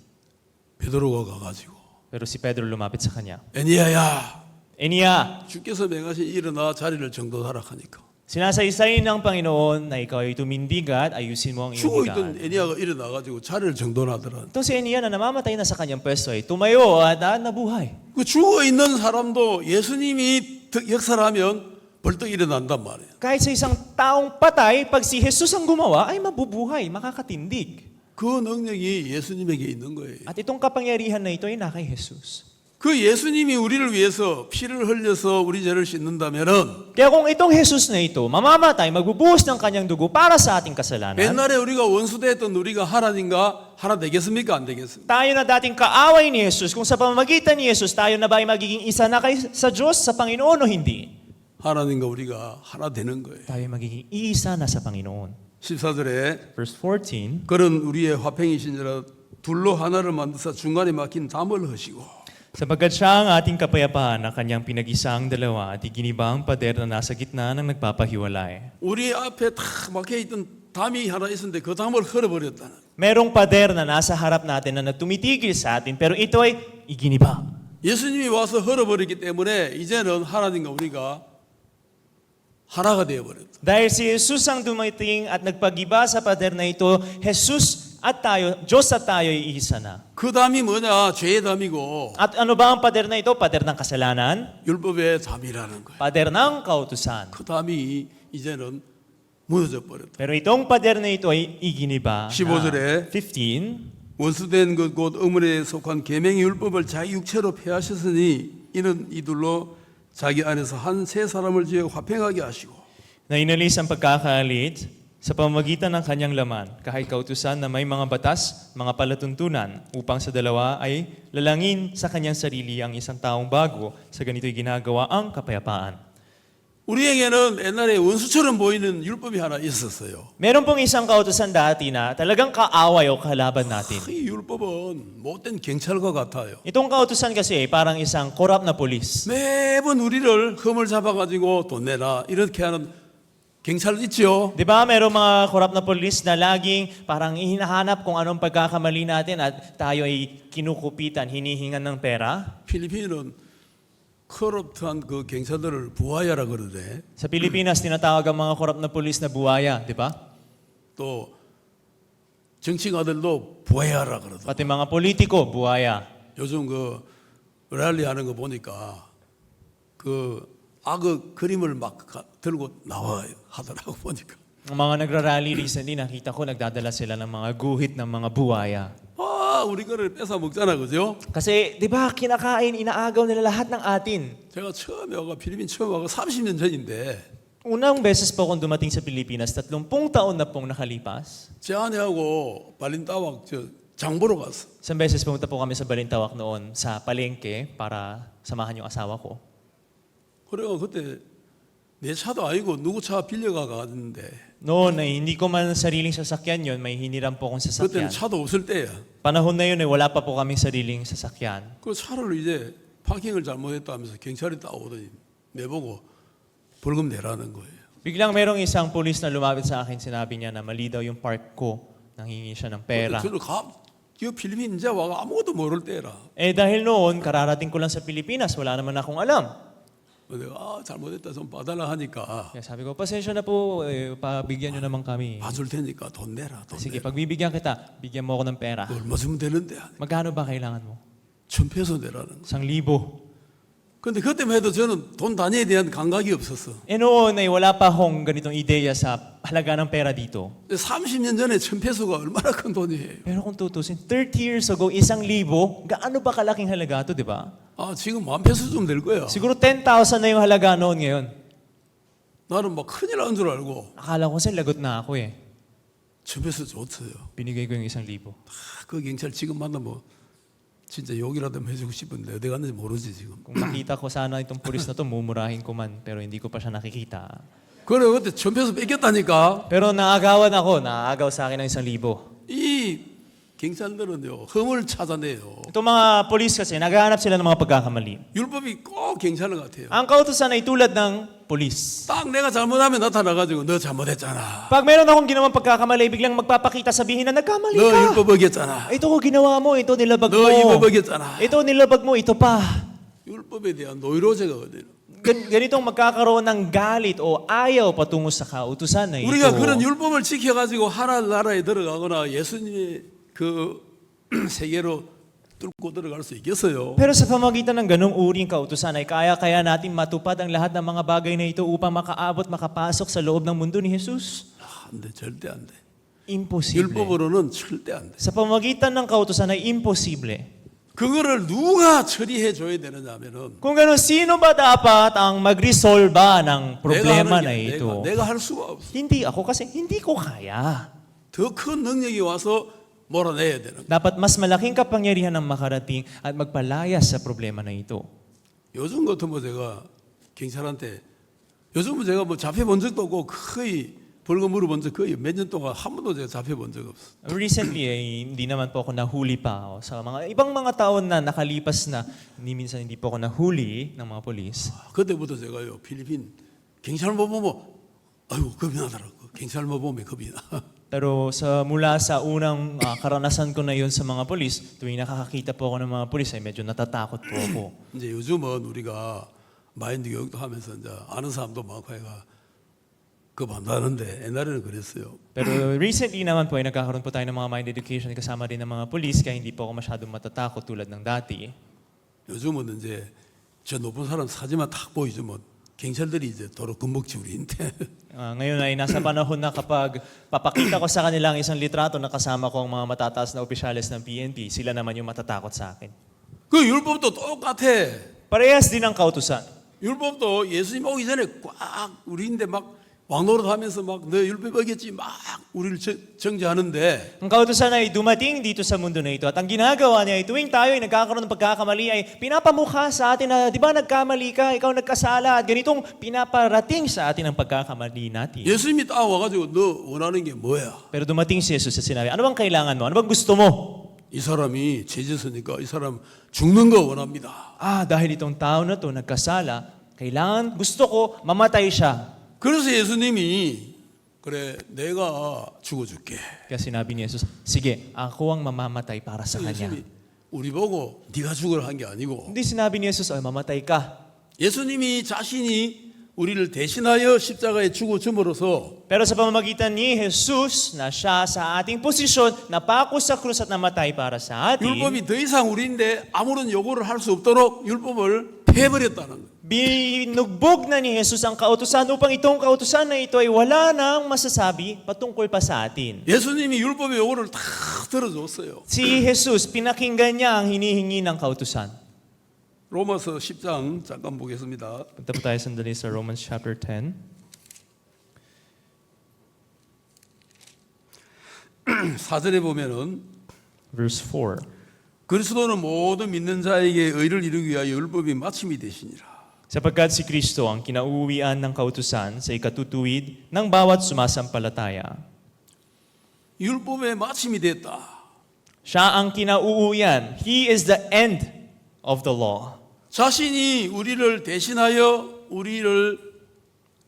베드로가 가가지고
Pero si Pedro lumapit sa kanya.
애니야야
Enia,
주께서 명하신 일어나 자리를 정돈하라 하니까
sinasaysay ng Panginoon na ikaw ay tumindig at ayusin mo ang iyong
죽어있던
higaan.
애니야가 일어나가지고 자리를 정돈하더라.
Itong si Enia na namamatay na sa kanyang pwesto ay tumayo at nabuhay.
그 죽어있는 사람도 예수님이 역사를 하면 벌떡 일어난단 말이에요.
Kahit sa isang taong patay, pag si Jesus ang gumawa, ay mabubuhay, makakatindig.
그 능력이 예수님에게 있는 거예요.
At itong kapangyarihan na ito ay na kay Jesus.
그 예수님이 우리를 위해서 피를 흘려서 우리 죄를 씻는다면은
Kaya kung itong Jesus na ito, mamamatay, magbubuhos ng kanyang dugo para sa ating kasalanan,
옛날에 우리가 원수됐던 우리가 하나님과 하나 되겠습니까? 안 되겠습니까?
tayo na dating kaaway ni Jesus, kung sa pamamagitan ni Jesus, tayo na ba ay magiging isa na sa Diyos, sa Panginoon o hindi?
하나님과 우리가 하나 되는 거예요.
Tayo ay magiging isa na sa Panginoon.
14절에
Verse 14,
그런 우리의 화평이신지라 둘로 하나를 만드사 중간에 막힌 담을 허시고
sapagkat siya ang ating kapayapaan na kanyang pinag-isang dalawa at iginiba ang pader na nasa gitna ng nagpapahiwalay.
우리 앞에 탁 막혀있던 담이 하나 있었는데 그 담을 헐어버렸다는.
Merong pader na nasa harap natin na tumitigil sa atin, pero ito ay iginiba.
예수님이 와서 헐어버렸기 때문에 이제는 하나님과 우리가 하나가 되어버렸다.
Dahil si Jesus ang dumating at nagpagiba sa pader na ito, Jesus at tayo, Diyos at tayo ay isa na.
그 담이 뭐냐? 죄의 담이고
At ano ba ang pader na ito? Pader ng kasalanan?
율법의 담이라는 거예요.
Pader ng kautusan.
그 담이 이제는 무너져 버렸다.
Pero itong pader na ito ay iginiba.
15절에
15.
원수된 것 곧 어머니에 속한 계명의 율법을 자기 육체로 폐하셨으니 이는 이들로 자기 안에서 한 세 사람을 지어 화평하게 하시고
Na inalis ang pagkakaalit sa pamamagitan ng kanyang laman, kahit kautusan na may mga batas, mga palatuntunan, upang sa dalawa ay lalangin sa kanyang sarili ang isang taong bago, sa ganito'y ginagawa ang kapayapaan.
우리에게는 옛날에 원수처럼 보이는 율법이 하나 있었어요.
Meron pong isang kautusan dati na talagang kaaway o kalaban natin.
이 율법은 못된 경찰과 같아요.
Itong kautusan kasi ay parang isang korap na polis.
매번 우리를 흠을 잡아가지고 돈 내라 이렇게 하는 경찰 있죠.
Di ba merong mga korap na polis na laging parang hinahanap kung anong pagkakamali natin at tayo ay kinukupitan, hinihingan ng pera?
필리핀은 커럽트한 그 경찰들을 부하야라 그러대.
Sa Pilipinas, tinatawag ang mga korap na polis na buhaya, di ba?
또 정치가들도 부하야라 그러더라고.
Pati mga politiko, buhaya.
요즘 그 랠리 하는 거 보니까 그 악의 그림을 막 들고 나와 하더라고 보니까.
Ang mga nagrarally recently, nakita ko nagdadala sila ng mga guhit ng mga buhaya.
아, 우리 거를 뺏어 먹잖아, 그죠?
Kasi, di ba, kinakain, inaagaw nila lahat ng atin.
제가 처음에 와가 필리핀 처음 와가 30년 전인데
Unang beses po akong dumating sa Pilipinas, 30 taon na pong nakalipas.
제 아내하고 발린다왕 저 장보러 갔어.
Isang beses pumunta po kami sa Balintawak noon sa palengke para samahan yung asawa ko.
그래가 그때 내 차도 아니고 누구 차 빌려가 갔는데
Noon ay hindi ko man sariling sasakyan yon, may hiniram po akong
그때는
sasakyan.
차도 없을 때야.
Panahon na yun ay wala pa po kaming sariling sasakyan.
그 차를 이제 파킹을 잘못했다면서 경찰이 따오더니 내보고 벌금 내라는 거예요.
Biglang merong isang pulis na lumapit sa akin, sinabi niya na mali daw yung park ko. Nanghingi siya ng pera.
저는 이 필리핀 이제 와가 아무것도 모를 때라.
Eh dahil noon, kararating ko lang sa Pilipinas, wala naman akong alam.
내가 잘못했다 좀 봐달라 하니까
Kaya sabi ko, pasensya na po, pabigyan nyo naman kami.
봐줄 테니까 돈 내라. 돈
Sige,
내라.
pagbibigyan kita, bigyan mo ako ng pera.
얼마 주면 되는데
Magkano ba kailangan mo?
1,000페소 내라는 거.
1,000.
근데 그때만 해도 저는 돈 단위에 대한 감각이 없었어.
Eh noon ay wala pa akong ganitong ideya sa halaga ng pera dito.
30년 전에 1,000페소가 얼마나 큰 돈이에요.
Pero kung tutusin, 30 years ago, 1,000, gaano ba kalaking halaga ito, di ba?
아 지금 10,000페소 좀 될 거야.
Siguro 10,000 na yung halaga noon ngayon.
나는 막 큰일 난 줄 알고
Akala ko kasi lagot na ako eh.
1,000페소 줬어요.
Binigay ko yung 1,000.
그 경찰 지금 만나면 진짜 욕이라도 해주고 싶은데 어디 갔는지 모르지 지금.
Kung makita ko sana itong pulis na to, mumurahin ko man, pero hindi ko pa siya nakikita.
그래 그때 1,000페소 뺏겼다니까.
Pero naagawan ako, naagaw sa akin ng 1,000.
이 경찰들은요 흠을 찾아내요.
Itong mga pulis kasi, naghahanap sila ng mga pagkakamali.
율법이 꼭 경찰 같아요.
Ang kautusan ay tulad ng pulis.
딱 내가 잘못하면 나타나가지고 너 잘못했잖아.
Pag meron akong ginawang pagkakamali, biglang magpapakita, sabihin na nagkamali
너
ka.
율법 어겼잖아.
Ito ko ginawa mo, ito nilabag
너 율법
mo.
어겼잖아.
Ito nilabag mo, ito pa.
율법에 대한 노이로제거든요.
Ganitong magkakaroon ng galit o ayaw patungo sa kautusan na ito.
우리가 그런 율법을 지켜가지고 하나님 나라에 들어가거나 예수님의 그 세계로 뚫고 들어갈 수 있겠어요.
Pero sa pamagitan ng ganong uring kautusan ay kaya natin matupad ang lahat ng mga bagay na ito upang makaabot, makapasok sa loob ng mundo ni Jesus?
안 돼, 절대 안 돼.
Imposible.
율법으로는 절대 안 돼.
Sa pamagitan ng kautusan ay imposible.
그거를 누가 처리해 줘야 되느냐면은
Kung gano'n, sino ba dapat ang mag-resolve ng problema na
내가,
ito?
내가 할 수가 없어.
Hindi ako kasi hindi ko kaya.
더 큰 능력이 와서 몰아내야 되는.
Dapat mas malaking kapangyarihan ang makarating at magpalayas sa problema na ito.
요즘 같으면 제가 경찰한테 요즘은 제가 뭐 잡혀본 적도 없고 거의 벌금 물어본 적 거의 몇 년 동안 한 번도 제가 잡혀본 적 없어.
Recently, hindi naman po ako nahuli pa. Sa mga ibang mga taon na nakalipas na, minsan hindi po ako nahuli ng mga polis.
그때부터 제가요 필리핀 경찰 못 보면 아유 겁이 나더라고. 경찰 못 보면 겁이 나.
Pero mula sa unang karanasan ko na yun sa mga polis, tuwing nakakakita po ako ng mga polis, ay medyo natatakot po ako.
이제 요즘은 우리가 마인드 교육도 하면서 이제 아는 사람도 많고 해가 겁안다는데 옛날에는 그랬어요.
Pero recently naman po ay nagkakaroon po tayo ng mga mind education kasama din ng mga polis, kaya hindi po ako masyadong matatakot tulad ng dati.
요즘은 이제 저 높은 사람 사진만 탁 보여주면 경찰들이 이제 도로 겁먹지 우리한테.
Ngayon ay nasa panahon na kapag papakita ko sa kanila ang isang litrato na kasama ko ang mga matataas na opisyales ng PNP, sila naman yung matatakot sa akin.
그 율법도 똑같아.
Parehas din ang kautusan.
율법도 예수님 오기 전에 꽉 우리인데 막 왕노릇 하면서 막 너 율법 어겼지 막 우리를 정죄하는데
Ang kautusan ay dumating dito sa mundo na ito at ang ginagawa niya ay tuwing tayo ay nagkakaroon ng pagkakamali ay pinapamukha sa atin na di ba nagkamali ka, ikaw nagkasala at ganitong pinaparating sa atin ang pagkakamali natin.
예수님이 따와가지고 너 원하는 게 뭐야?
Pero dumating si Jesus at sinabi, ano bang kailangan mo? Ano bang gusto mo?
이 사람이 죄졌으니까 이 사람 죽는 거 원합니다.
Dahil itong tao na to nagkasala, kailangan, gusto ko, mamatay siya.
그래서 예수님이 그래 내가 죽어줄게.
Kaya sinabi ni Jesus, sige, ako ang mamamatay para sa kanya.
예수님이 우리 보고 네가 죽으라 한 게 아니고
Hindi sinabi ni Jesus, mamatay ka.
예수님이 자신이 우리를 대신하여 십자가에 죽어 줌으로써
Pero sa pamamagitan ni Jesus na siya sa ating posisyon, napako sa krus at namatay para sa atin,
율법이 더 이상 우리인데 아무런 요구를 할 수 없도록 율법을 폐해버렸다는 거예요.
binugbog na ni Jesus ang kautusan upang itong kautusan na ito ay wala nang masasabi patungkol pa sa atin.
예수님이 율법의 요구를 다 들어줬어요.
Si Jesus, pinakinggan niya ang hinihingi ng kautusan.
로마서 10장 잠깐 보겠습니다.
Punta po tayo sandali sa Romans chapter 10.
4절에 보면은
Verse 4.
그리스도는 모든 믿는 자에게 의를 이루기 위하여 율법이 마침이 되시니라.
Sapagkat si Kristo ang kinauuwian ng kautusan sa ikatutuwid ng bawat sumasampalataya.
율법의 마침이 됐다.
Siya ang kinauuwian. He is the end of the law.
자신이 우리를 대신하여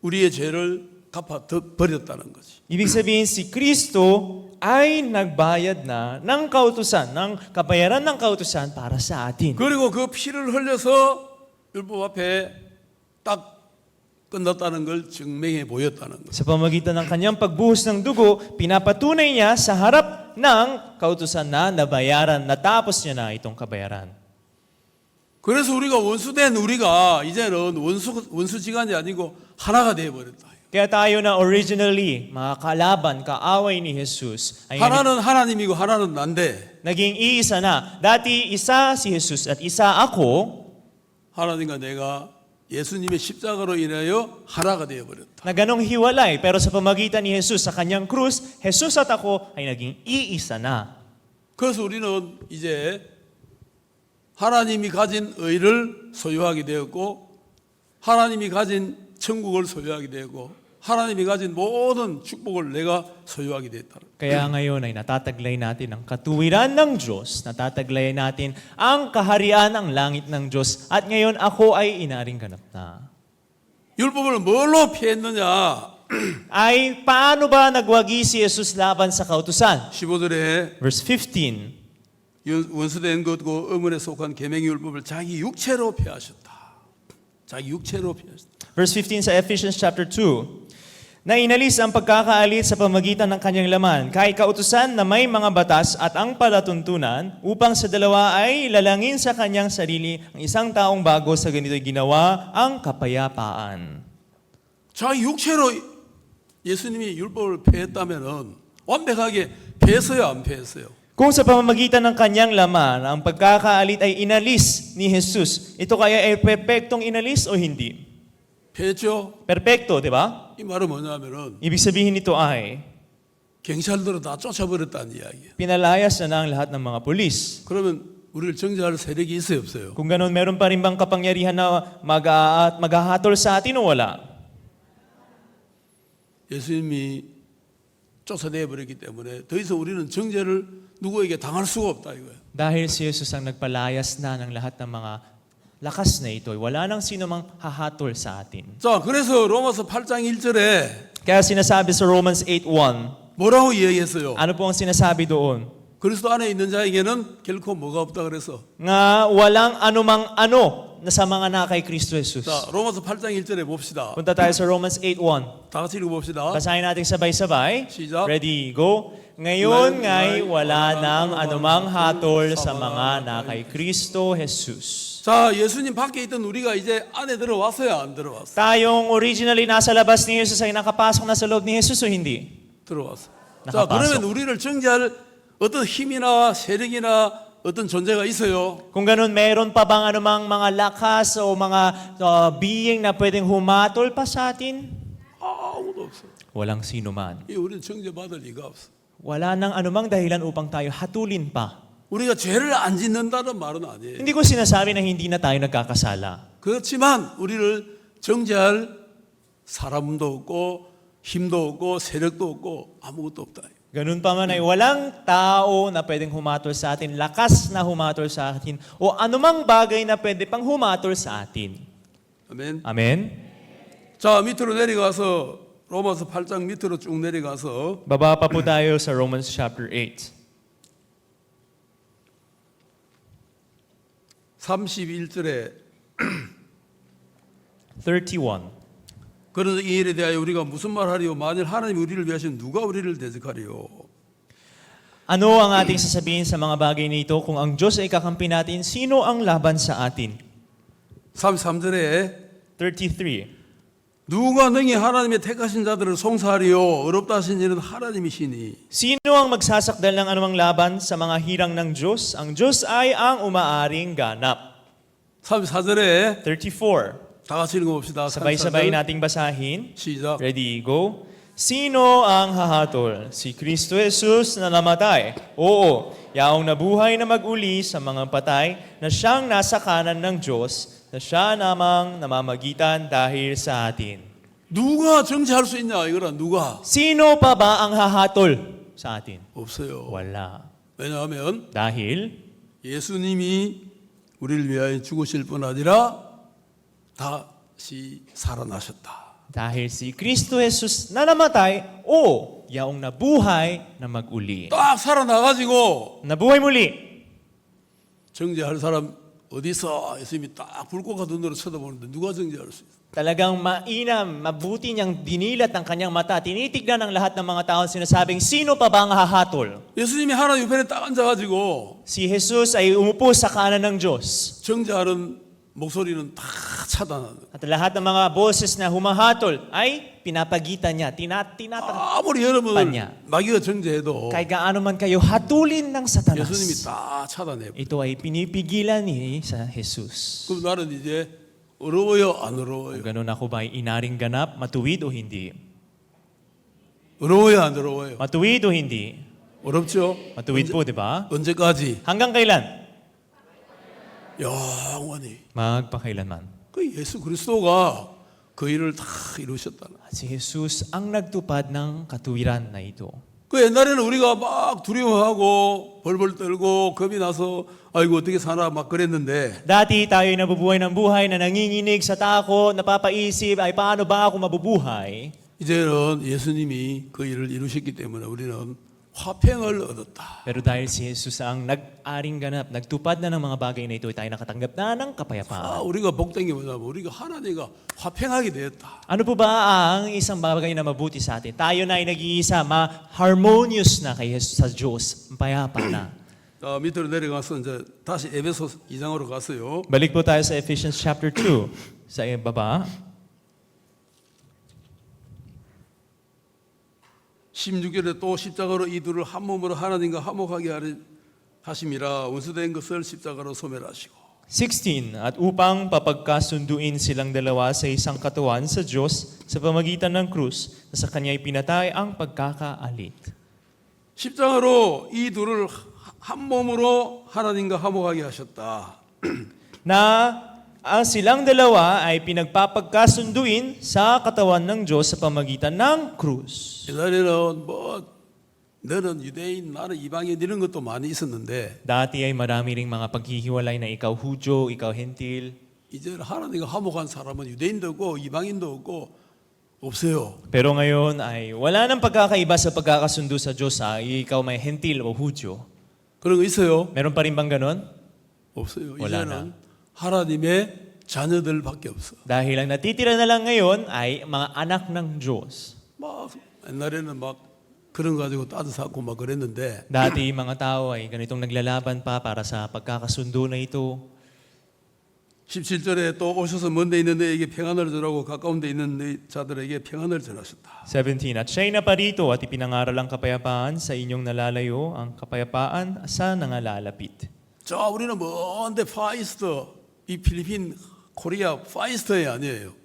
우리의 죄를 갚아 버렸다는 거지.
Ibig sabihin, si Kristo ay nagbayad na ng kautusan, ng kabayaran ng kautusan para sa atin.
그리고 그 피를 흘려서 율법 앞에 딱 끝났다는 걸 증명해 보였다는 거.
Sa pamagitan ng kanyang pagbuhos ng dugo, pinapatunay niya sa harap ng kautusan na nabayaran, natapos niya na itong kabayaran.
그래서 우리가 원수된 우리가 이제는 원수지간이 아니고 하나가 되어 버렸다.
Kaya tayo na originally, mga kalaban, kaaway ni Jesus, ay
하나는 하나님이고 하나는 난데
naging iisa na. Dati isa si Jesus at isa ako,
하나님과 내가 예수님의 십자가로 인하여 하나가 되어 버렸다.
na ganong hiwalay. Pero sa pamagitan ni Jesus sa kanyang krus, Jesus at ako ay naging iisa na.
그래서 우리는 이제 하나님이 가진 의를 소유하게 되었고 하나님이 가진 천국을 소유하게 되고 하나님이 가진 모든 축복을 내가 소유하게 됐다.
Kaya ngayon ay natataglay natin ang katuwiran ng Diyos, natataglay natin ang kaharian ng langit ng Diyos, at ngayon ako ay inaring ganap na.
율법을 뭘로 피했느냐?
Ay paano ba nagwagi si Jesus laban sa kautusan?
15절에
Verse 15.
원수된 것과 의문에 속한 계명율법을 자기 육체로 피하셨다. 자기 육체로 피하셨다.
Verse 15 sa Ephesians chapter 2. Na inalis ang pagkakaalit sa pamagitan ng kanyang laman, kahit kautusan na may mga batas at ang palatuntunan, upang sa dalawa ay lalangin sa kanyang sarili ang isang taong bago sa ganito'y ginawa ang kapayapaan.
자기 육체로 예수님이 율법을 폐했다면은 완벽하게 폐했어요, 안 폐했어요?
Kung sa pamamagitan ng kanyang laman, ang pagkakaalit ay inalis ni Jesus, ito kaya ay perpektong inalis o hindi?
폐했죠?
Perpekto, di ba?
이 말은 뭐냐면은
Ibig sabihin nito ay,
경찰들은 다 쫓아버렸다는 이야기예요.
pinalayas na ng lahat ng mga pulis.
그러면 우리를 정죄할 세력이 있어요, 없어요?
Kung ganun, meron pa rin bang kapangyarihan na maghahatol sa atin o wala?
예수님이 쫓아내 버렸기 때문에 더 이상 우리는 정죄를 누구에게 당할 수가 없다 이거예요.
Dahil si Jesus ang nagpalayas na ng lahat ng mga lakas na ito, wala nang sino mang hahatol sa atin.
자, 그래서 로마서 8장 1절에
Kaya sinasabi sa Romans 8:1,
뭐라고 이야기했어요?
ano po ang sinasabi doon?
그리스도 안에 있는 자에게는 결코 뭐가 없다 그래서.
Nga walang anumang ano na sa mga na kay Kristo Jesus.
자, 로마서 8장 1절에 봅시다.
Punta tayo sa Romans 8:1.
다 같이 읽어봅시다.
Basahin natin sabay-sabay.
시작.
Ready, go. Ngayon nga'y wala nang anumang hatol sa mga na kay Kristo Jesus.
자, 예수님 밖에 있던 우리가 이제 안에 들어왔어요, 안 들어왔어요?
Tayong originally nasa labas ni Jesus ay nakapasok na sa loob ni Jesus o hindi?
들어왔어요. 자,
나가봤어.
그러면 우리를 정죄할 어떤 힘이나 세력이나 어떤 존재가 있어요.
Kung ganun, meron pa bang anumang mga lakas o mga being na pwedeng humatol pa sa atin?
아무도 없어요.
Walang sino man.
이 우리는 정죄받을 리가 없어.
Wala nang anumang dahilan upang tayo hatulin pa.
우리가 죄를 안 짓는다는 말은 아니에요.
Hindi ko sinasabi na hindi na tayo nagkakasala.
그렇지만 우리를 정죄할 사람도 없고 힘도 없고 세력도 없고 아무것도 없다.
Ganun pa man ay walang tao na pwedeng humatol sa atin, lakas na humatol sa atin, o anumang bagay na pwede pang humatol sa atin.
아멘.
Amen?
자, 밑으로 내려가서 로마서 8장 밑으로 쭉 내려가서
Baba pa po tayo sa Romans chapter 8.
31절에
31.
그런 이 일에 대하여 우리가 무슨 말하리요? 만일 하나님이 우리를 위하시면 누가 우리를 대적하리요?
Ano ang ating sasabihin sa mga bagay nito? Kung ang Diyos ay kakampi natin, sino ang laban sa atin?
33절에
33.
누가 능히 하나님의 택하신 자들을 송사하리요? 어렵다 하신 일은 하나님이시니.
Sino ang magsasakdal ng anumang laban sa mga hirang ng Diyos? Ang Diyos ay ang umaaring ganap.
34절에
34.
다 같이 읽어봅시다.
Sabay-sabay nating basahin.
시작.
Ready, go. Sino ang hahatol? Si Kristo Jesus na namatay. Oo, yaong nabuhay na mag-uli sa mga patay, na siyang nasa kanan ng Diyos, na siya namang namamagitan dahil sa atin.
누가 정죄할 수 있냐 이거라 누가?
Sino pa ba ang hahatol sa atin?
없어요.
Wala.
왜냐하면
Dahil
예수님이 우리를 위하여 죽으실 뿐 아니라 다시 살아나셨다.
Dahil si Kristo Jesus na namatay o yaong nabuhay na mag-uli.
딱 살아나가지고
Nabuhay muli.
정죄할 사람 어디 있어? 예수님이 딱 불꽃 같은 눈으로 쳐다보는데 누가 정죄할 수 있어?
Talagang mainam, mabuti niyang dinilat ang kanyang mata. Tinitignan ng lahat ng mga tao sinasabing, sino pa ba ang hahatol?
예수님이 하나님 옆에 딱 앉아가지고
Si Jesus ay umupo sa kanan ng Diyos.
정죄하는 목소리는 다 차단하는.
At lahat ng mga boses na humahatol ay pinapagitan niya, tinatang.
아무리 여러분을
Panya.
마귀가 정죄해도
Kahit gaano man kayo hatulin ng
예수님이
Satanas,
다 차단해.
ito ay pinipigilan ni sa Jesus.
그럼 나는 이제 어려워요, 안
Kung
어려워요?
ganun ako ba ay inaring ganap, matuwid o hindi?
어려워요, 안 어려워요?
Matuwid o hindi?
어렵죠?
Matuwid po, di ba?
언제까지?
Hanggang kailan?
영원히.
Magpakailanman.
그 예수 그리스도가 그 일을 다 이루셨다는.
At si Jesus ang nagtupad ng katuwiran na ito.
그 옛날에는 우리가 막 두려워하고 벌벌 떨고 겁이 나서 아이고 어떻게 사나 막 그랬는데
Dati tayo'y nabubuhay ng buhay na nanginginig sa takot, napapaisip, ay paano ba ako mabubuhay?
이제는 예수님이 그 일을 이루셨기 때문에 우리는 화평을 얻었다.
Pero dahil si Jesus ang nag-aring ganap, nagtupad na ng mga bagay na ito, tayo nakatanggap na ng kapayapaan.
우리가 복된 게 뭐냐면 우리가 하나님과 화평하게 되었다.
Ano po ba ang isang bagay na mabuti sa atin? Tayo na ay nag-iisa, harmonious na kay Jesus sa Diyos, payapa na.
자, 밑으로 내려가서 이제 다시 에베소 2장으로 갔어요.
Balik po tayo sa Ephesians chapter 2, sa baba.
16절에 또 십자가로 이 둘을 한 몸으로 하나님과 화목하게 하심이라 원수된 것을 십자가로 소멸하시고
16, at upang papagkasunduin silang dalawa sa isang katawan sa Diyos sa pamagitan ng krus na sa Kanya'y pinatay ang pagkakaalit.
십자가로 이 둘을 한 몸으로 하나님과 화목하게 하셨다.
Na ang silang dalawa ay pinagpapagkasunduin sa katawan ng Diyos sa pamagitan ng krus.
옛날에는 뭐 너는 유대인 나는 이방인 이런 것도 많이 있었는데
Dati ay marami ring mga paghihiwalay na ikaw Hudyo, ikaw Hentil.
이제 하나님과 화목한 사람은 유대인도 없고 이방인도 없고 없어요.
Pero ngayon ay wala nang pagkakaiba sa pagkakasundo sa Diyos. Ikaw may Hentil o Hudyo.
그런 거 있어요?
Meron pa rin bang ganon?
없어요.
wala
이제는 하나님의 자녀들밖에 없어.
Dahil ang natitira na lang ngayon ay mga anak ng Diyos.
막 옛날에는 막 그런 거 가지고 따뜻하고 막 그랬는데
Dati mga tao ay ganitong naglalaban pa para sa pagkakasundo na ito.
17절에 또 오셔서 먼 데 있는 데에게 평안을 전하고 가까운 데 있는 자들에게 평안을 전하셨다.
17, at siya'y naparito at ipinangaral ang kapayapaan sa inyong nalalayo, ang kapayapaan sa nangalalapit.
자, 우리는 먼데 파이스트 이 필리핀 코리아 파이스트에 아니에요.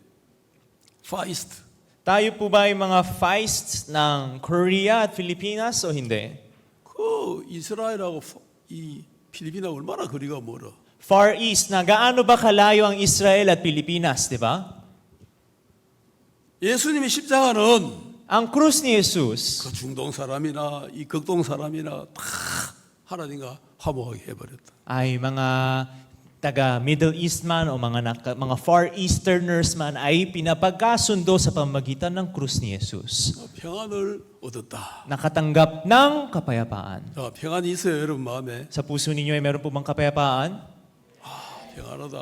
파이스트.
Tayo po ba ay mga feists ng Korea at Pilipinas o hindi?
그 이스라엘하고 이 필리핀하고 얼마나 거리가 멀어.
Far East, na gaano ba kalayo ang Israel at Pilipinas, di ba?
예수님의 십자가는
Ang krus ni Jesus
그 중동 사람이나 이 극동 사람이나 다 하나님과 화목하게 해버렸다.
ay mga taga Middle East man o mga Far Easterners man ay pinapagkasundo sa pamagitan ng krus ni Jesus.
평안을 얻었다.
Nakatanggap ng kapayapaan.
자, 평안이 있어요, 여러분 마음에.
Sa puso ninyo ay meron po bang kapayapaan?
평안하다.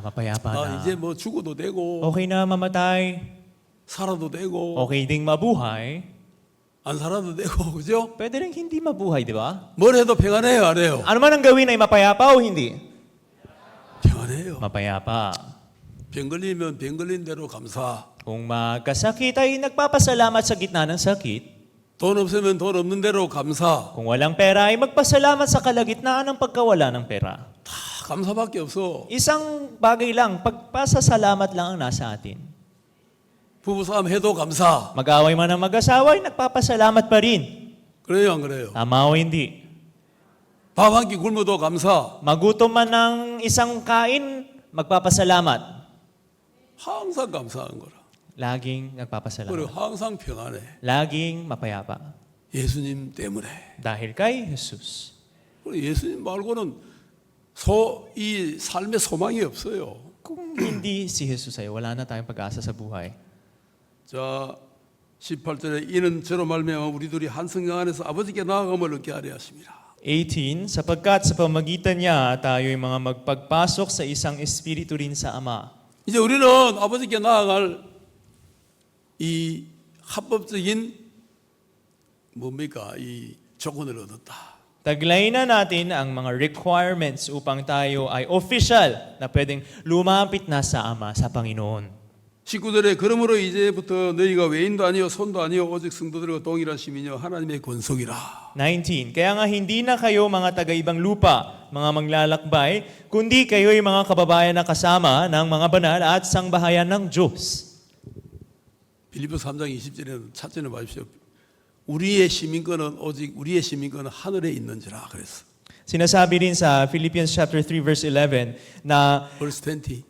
Mapayapa
나
na.
이제 뭐 죽어도 되고
Okay na mamatay.
살아도 되고
Okay ding mabuhay.
안 살아도 되고 그죠?
Pwede rin hindi mabuhay, di ba?
뭘 해도 평안해요, 안 해요?
Ano man ang gawin ay mapayapa o hindi?
평안해요.
Mapayapa.
병 걸리면 병 걸린 대로 감사.
Kung magkasakit ay nagpapasalamat sa gitna ng sakit.
돈 없으면 돈 없는 대로 감사.
Kung walang pera ay magpasalamat sa kalagitnaan ng pagkawala ng pera.
다 감사밖에 없어.
Isang bagay lang, pagpasasalamat lang ang nasa atin.
부부싸움 해도 감사.
Mag-away man ang mag-asawa ay nagpapasalamat pa rin.
그래요, 안 그래요?
Tama o hindi?
밥 한 끼 굶어도 감사.
Magutom man ng isang kain, magpapasalamat.
항상 감사한 거라.
Laging
그리고
nagpapasalamat.
항상 평안해.
Laging mapayapa.
예수님 때문에.
Dahil kay Jesus.
그리고 예수님 말고는 이 삶의 소망이 없어요.
Kung hindi si Jesus ay wala na tayong pag-asa sa buhay.
자, 18절에 이는 저로 말미암아 우리들이 한 성령 안에서 아버지께 나아감을 얻게 하려 하십니다.
18, sapagkat sa pamagitan niya tayo'y mga magpagpasok sa isang espiritu rin sa Ama.
이제 우리는 아버지께 나아갈 이 합법적인 뭡니까? 이 조건을 얻었다.
Taglay na natin ang mga requirements upang tayo ay official na pwedeng lumapit na sa Ama, sa Panginoon.
19절에 그러므로 이제부터 너희가 외인도 아니요 손도 아니요 오직 성도들과 동일한 시민이요 하나님의 권속이라.
19, kaya nga hindi na kayo mga taga-ibang lupa, mga manglalakbay, kundi kayo'y mga kababayan na kasama ng mga banal at sangbahayan ng Diyos.
빌립보 3장 20절에는 찾지는 마십시오. 우리의 시민권은 오직 우리의 시민권은 하늘에 있는지라 그랬어.
Sinasabi rin sa Philippians chapter 3 verse 11 na
verse 20.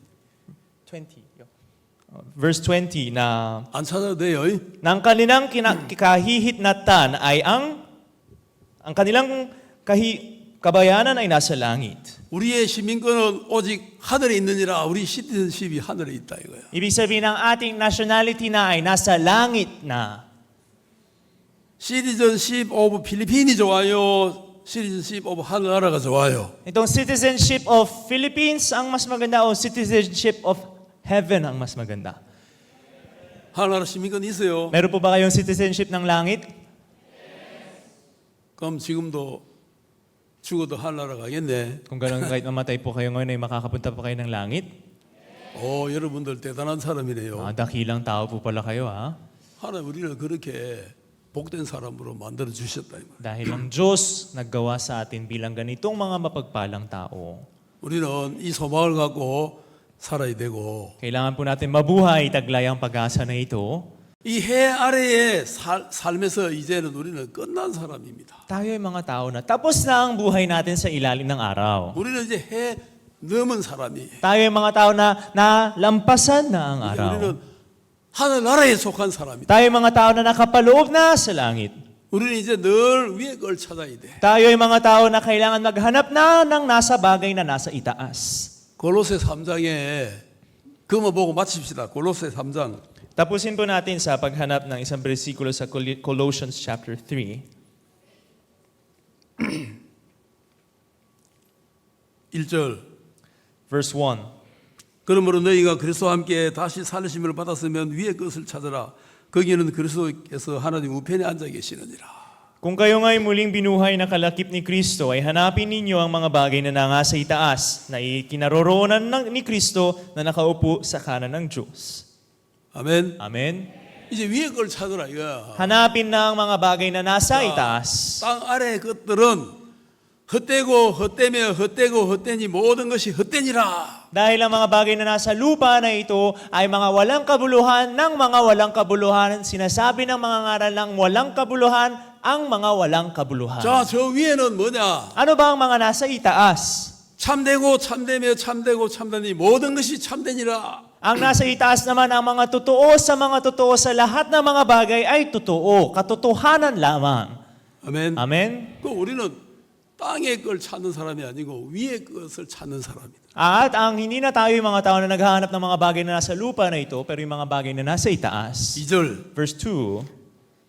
20. Verse 20 na
안 찾아도 돼요.
ng kanilang kahihitnatan ay ang kanilang kabayanan ay nasa langit.
우리의 시민권은 오직 하늘에 있느니라. 우리 시티즌십이 하늘에 있다 이거야.
Ibig sabihin ng ating nationality na ay nasa langit na.
시티즌십 오브 필리핀이 좋아요. 시티즌십 오브 하늘나라가 좋아요.
Itong citizenship of Philippines ang mas maganda o citizenship of heaven ang mas maganda.
하늘나라 시민권 있어요.
Meron po ba kayong citizenship ng langit?
그럼 지금도 죽어도 하늘나라 가겠네.
Kung gano'n kahit mamatay po kayo ngayon ay makakapunta pa kayo ng langit?
오, 여러분들 대단한 사람이네요.
Dakilang tao po pala kayo ha.
하나님 우리를 그렇게 복된 사람으로 만들어 주셨다 이 말.
Dahil ang Diyos naggawa sa atin bilang ganitong mga mapagpalang tao.
우리는 이 소망을 갖고 살아야 되고
Kailangan po natin mabuhay taglay ang pag-asa na ito.
이 해 아래의 삶에서 이제는 우리는 끝난 사람입니다.
Tayo ay mga tao na tapos na ang buhay natin sa ilalim ng araw.
우리는 이제 해 넘은 사람이에요.
Tayo ay mga tao na lampasan na ang
이제
araw.
우리는 하늘나라에 속한 사람이다.
Tayo ay mga tao na nakapaloob na sa langit.
우리는 이제 늘 위에 걸 찾아야 돼.
Tayo ay mga tao na kailangan maghanap na ng nasa bagay na nasa itaas.
골로새 3장에 그거 보고 마칩시다. 골로새 3장.
Tapusin po natin sa paghanap ng isang bersikulo sa Colossians chapter 3.
1절.
Verse 1.
그러므로 너희가 그리스도와 함께 다시 살리심을 받았으면 위의 것을 찾으라. 거기는 그리스도께서 하나님 우편에 앉아 계시느니라.
Kung kayo nga'y muling binuhay na kalakip ni Kristo, ay hanapin ninyo ang mga bagay na nasa itaas, na ikinaroroonan ni Kristo na nakaupo sa kanan ng Diyos.
아멘.
Amen?
이제 위의 걸 찾으라 이거야.
Hanapin na ang mga bagay na nasa itaas.
땅 아래 것들은 헛되고 헛되며 헛되고 헛되니 모든 것이 헛되니라.
Dahil ang mga bagay na nasa lupa na ito ay mga walang kabuluhan ng mga walang kabuluhan. Sinasabi ng mga ngaral ng walang kabuluhan ang mga walang kabuluhan.
자, 저 위에는 뭐냐?
Ano ba ang mga nasa itaas?
참되고 참되며 참되고 참되니 모든 것이 참되니라.
Ang nasa itaas naman ang mga totoo sa lahat ng mga bagay ay totoo, katotohanan lamang.
아멘.
Amen?
그 우리는 땅의 걸 찾는 사람이 아니고 위의 것을 찾는 사람이다.
At ang hindi na tayo yung mga tao na naghahanap ng mga bagay na nasa lupa na ito, pero yung mga bagay na nasa itaas.
2절.
Verse 2,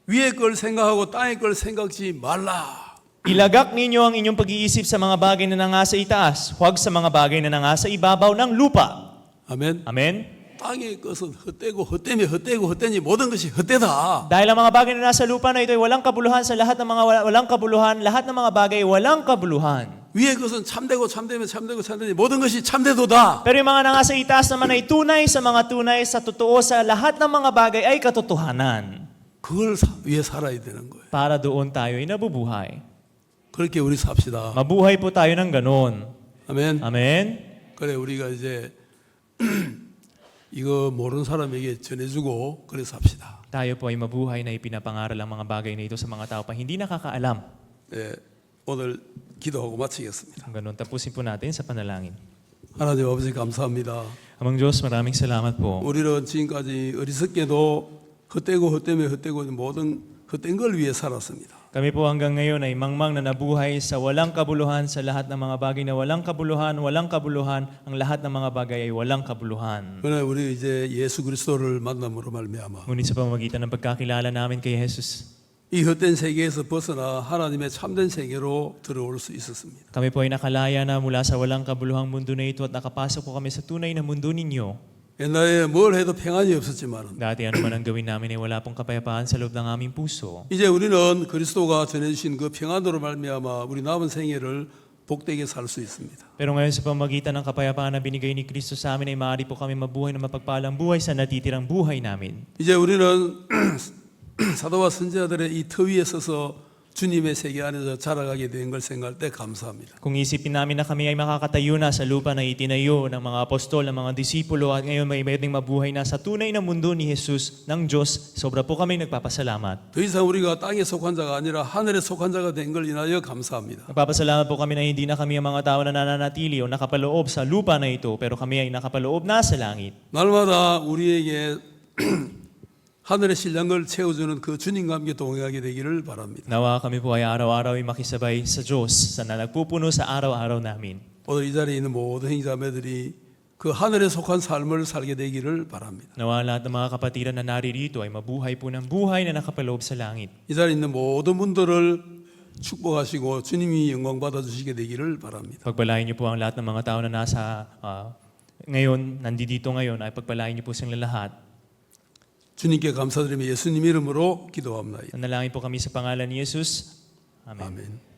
위의 걸 생각하고 땅의 걸 생각지 말라.
ilagak ninyo ang inyong pag-iisip sa mga bagay na nangasa itaas, huwag sa mga bagay na nangasa ibabaw ng lupa.
아멘.
Amen?
땅의 것은 헛되고 헛되며 헛되고 헛되니 모든 것이 헛되다.
Dahil ang mga bagay na nasa lupa na ito ay walang kabuluhan sa lahat ng mga walang kabuluhan, lahat ng mga bagay ay walang kabuluhan.
위의 것은 참되고 참되며 참되고 참되니 모든 것이 참되도다.
Pero yung mga nangasa itaas naman ay tunay sa mga tunay, sa totoo sa lahat ng mga bagay ay katotohanan.
그걸 위해 살아야 되는 거예요.
Para doon tayo ay nabubuhay.
그렇게 우리 삽시다.
Mabuhay po tayo ng ganon.
아멘.
Amen?
그래 우리가 이제 이거 모르는 사람에게 전해주고 그래 삽시다.
Tayo po ay mabuhay na ipinapangaral ang mga bagay na ito sa mga tao pa hindi nakakaalam.
네, 오늘 기도하고 마치겠습니다.
Kung ganun, tapusin po natin sa panalangin.
하나님 아버지 감사합니다.
Amang Diyos, maraming salamat po.
우리는 지금까지 어리석게도 헛되고 모든 헛된 걸 위해 살았습니다.
Kami po hanggang ngayon ay mangmang na nabuhay sa walang kabuluhan, sa lahat ng mga bagay na walang kabuluhan, ang lahat ng mga bagay ay walang kabuluhan.
그러나 우리 이제 예수 그리스도를 만남으로 말미암아
Ngunit sa pamamagitan ng pagkakilala namin kay Jesus,
이 헛된 세계에서 벗어나 하나님의 참된 세계로 들어올 수 있었습니다.
kami po ay nakalaya na mula sa walang kabuluhang mundo na ito at nakapasok po kami sa tunay na mundo ninyo.
옛날에 뭘 해도 평안이 없었지만
Dati ano man ang gawin namin ay wala pong kapayapaan sa loob ng aming puso.
이제 우리는 그리스도가 전해주신 그 평안으로 말미암아 우리 남은 생애를 복되게 살 수 있습니다.
Pero ngayon sa pamamagitan ng kapayapaan na binigay ni Kristo sa amin ay maaari po kami mabuhay na mapagpalang buhay sa natitirang buhay namin.
이제 우리는 사도와 선지자들의 이 터 위에 서서 주님의 세계 안에서 자라가게 된 걸 생각할 때 감사합니다.
Kung isipin namin na kami ay makakatayo na sa lupa na itinayo ng mga apostol, ng mga disipulo at ngayon may pwedeng mabuhay na sa tunay na mundo ni Jesus ng Diyos, sobra po kami nagpapasalamat.
더 이상 우리가 땅에 속한 자가 아니라 하늘에 속한 자가 된 걸 인하여 감사합니다.
Nagpapasalamat po kami na hindi na kami ang mga tao na nananatili o nakapaloob sa lupa na ito, pero kami ay nakapaloob na sa langit.
날마다 우리에게 하늘의 신랑을 채워주는 그 주님과 함께 동행하게 되기를 바랍니다.
Nawa kami po ay araw-araw ay makisabay sa Diyos sa na nagpupuno sa araw-araw namin.
오늘 이 자리에 있는 모든 형제자매들이 그 하늘에 속한 삶을 살게 되기를 바랍니다.
Nawa lahat ng mga kapatiran na naririto ay mabuhay po ng buhay na nakapaloob sa langit.
이 자리에 있는 모든 분들을 축복하시고 주님이 영광 받아주시게 되기를 바랍니다.
Pagpalain niyo po ang lahat ng mga tao na ngayon, nandito ngayon, ay pagpalain niyo po silang lahat.
주님께 감사드리며 예수님 이름으로 기도합니다.
Nanalangin po kami sa pangalan ni Jesus. Amen.
아멘.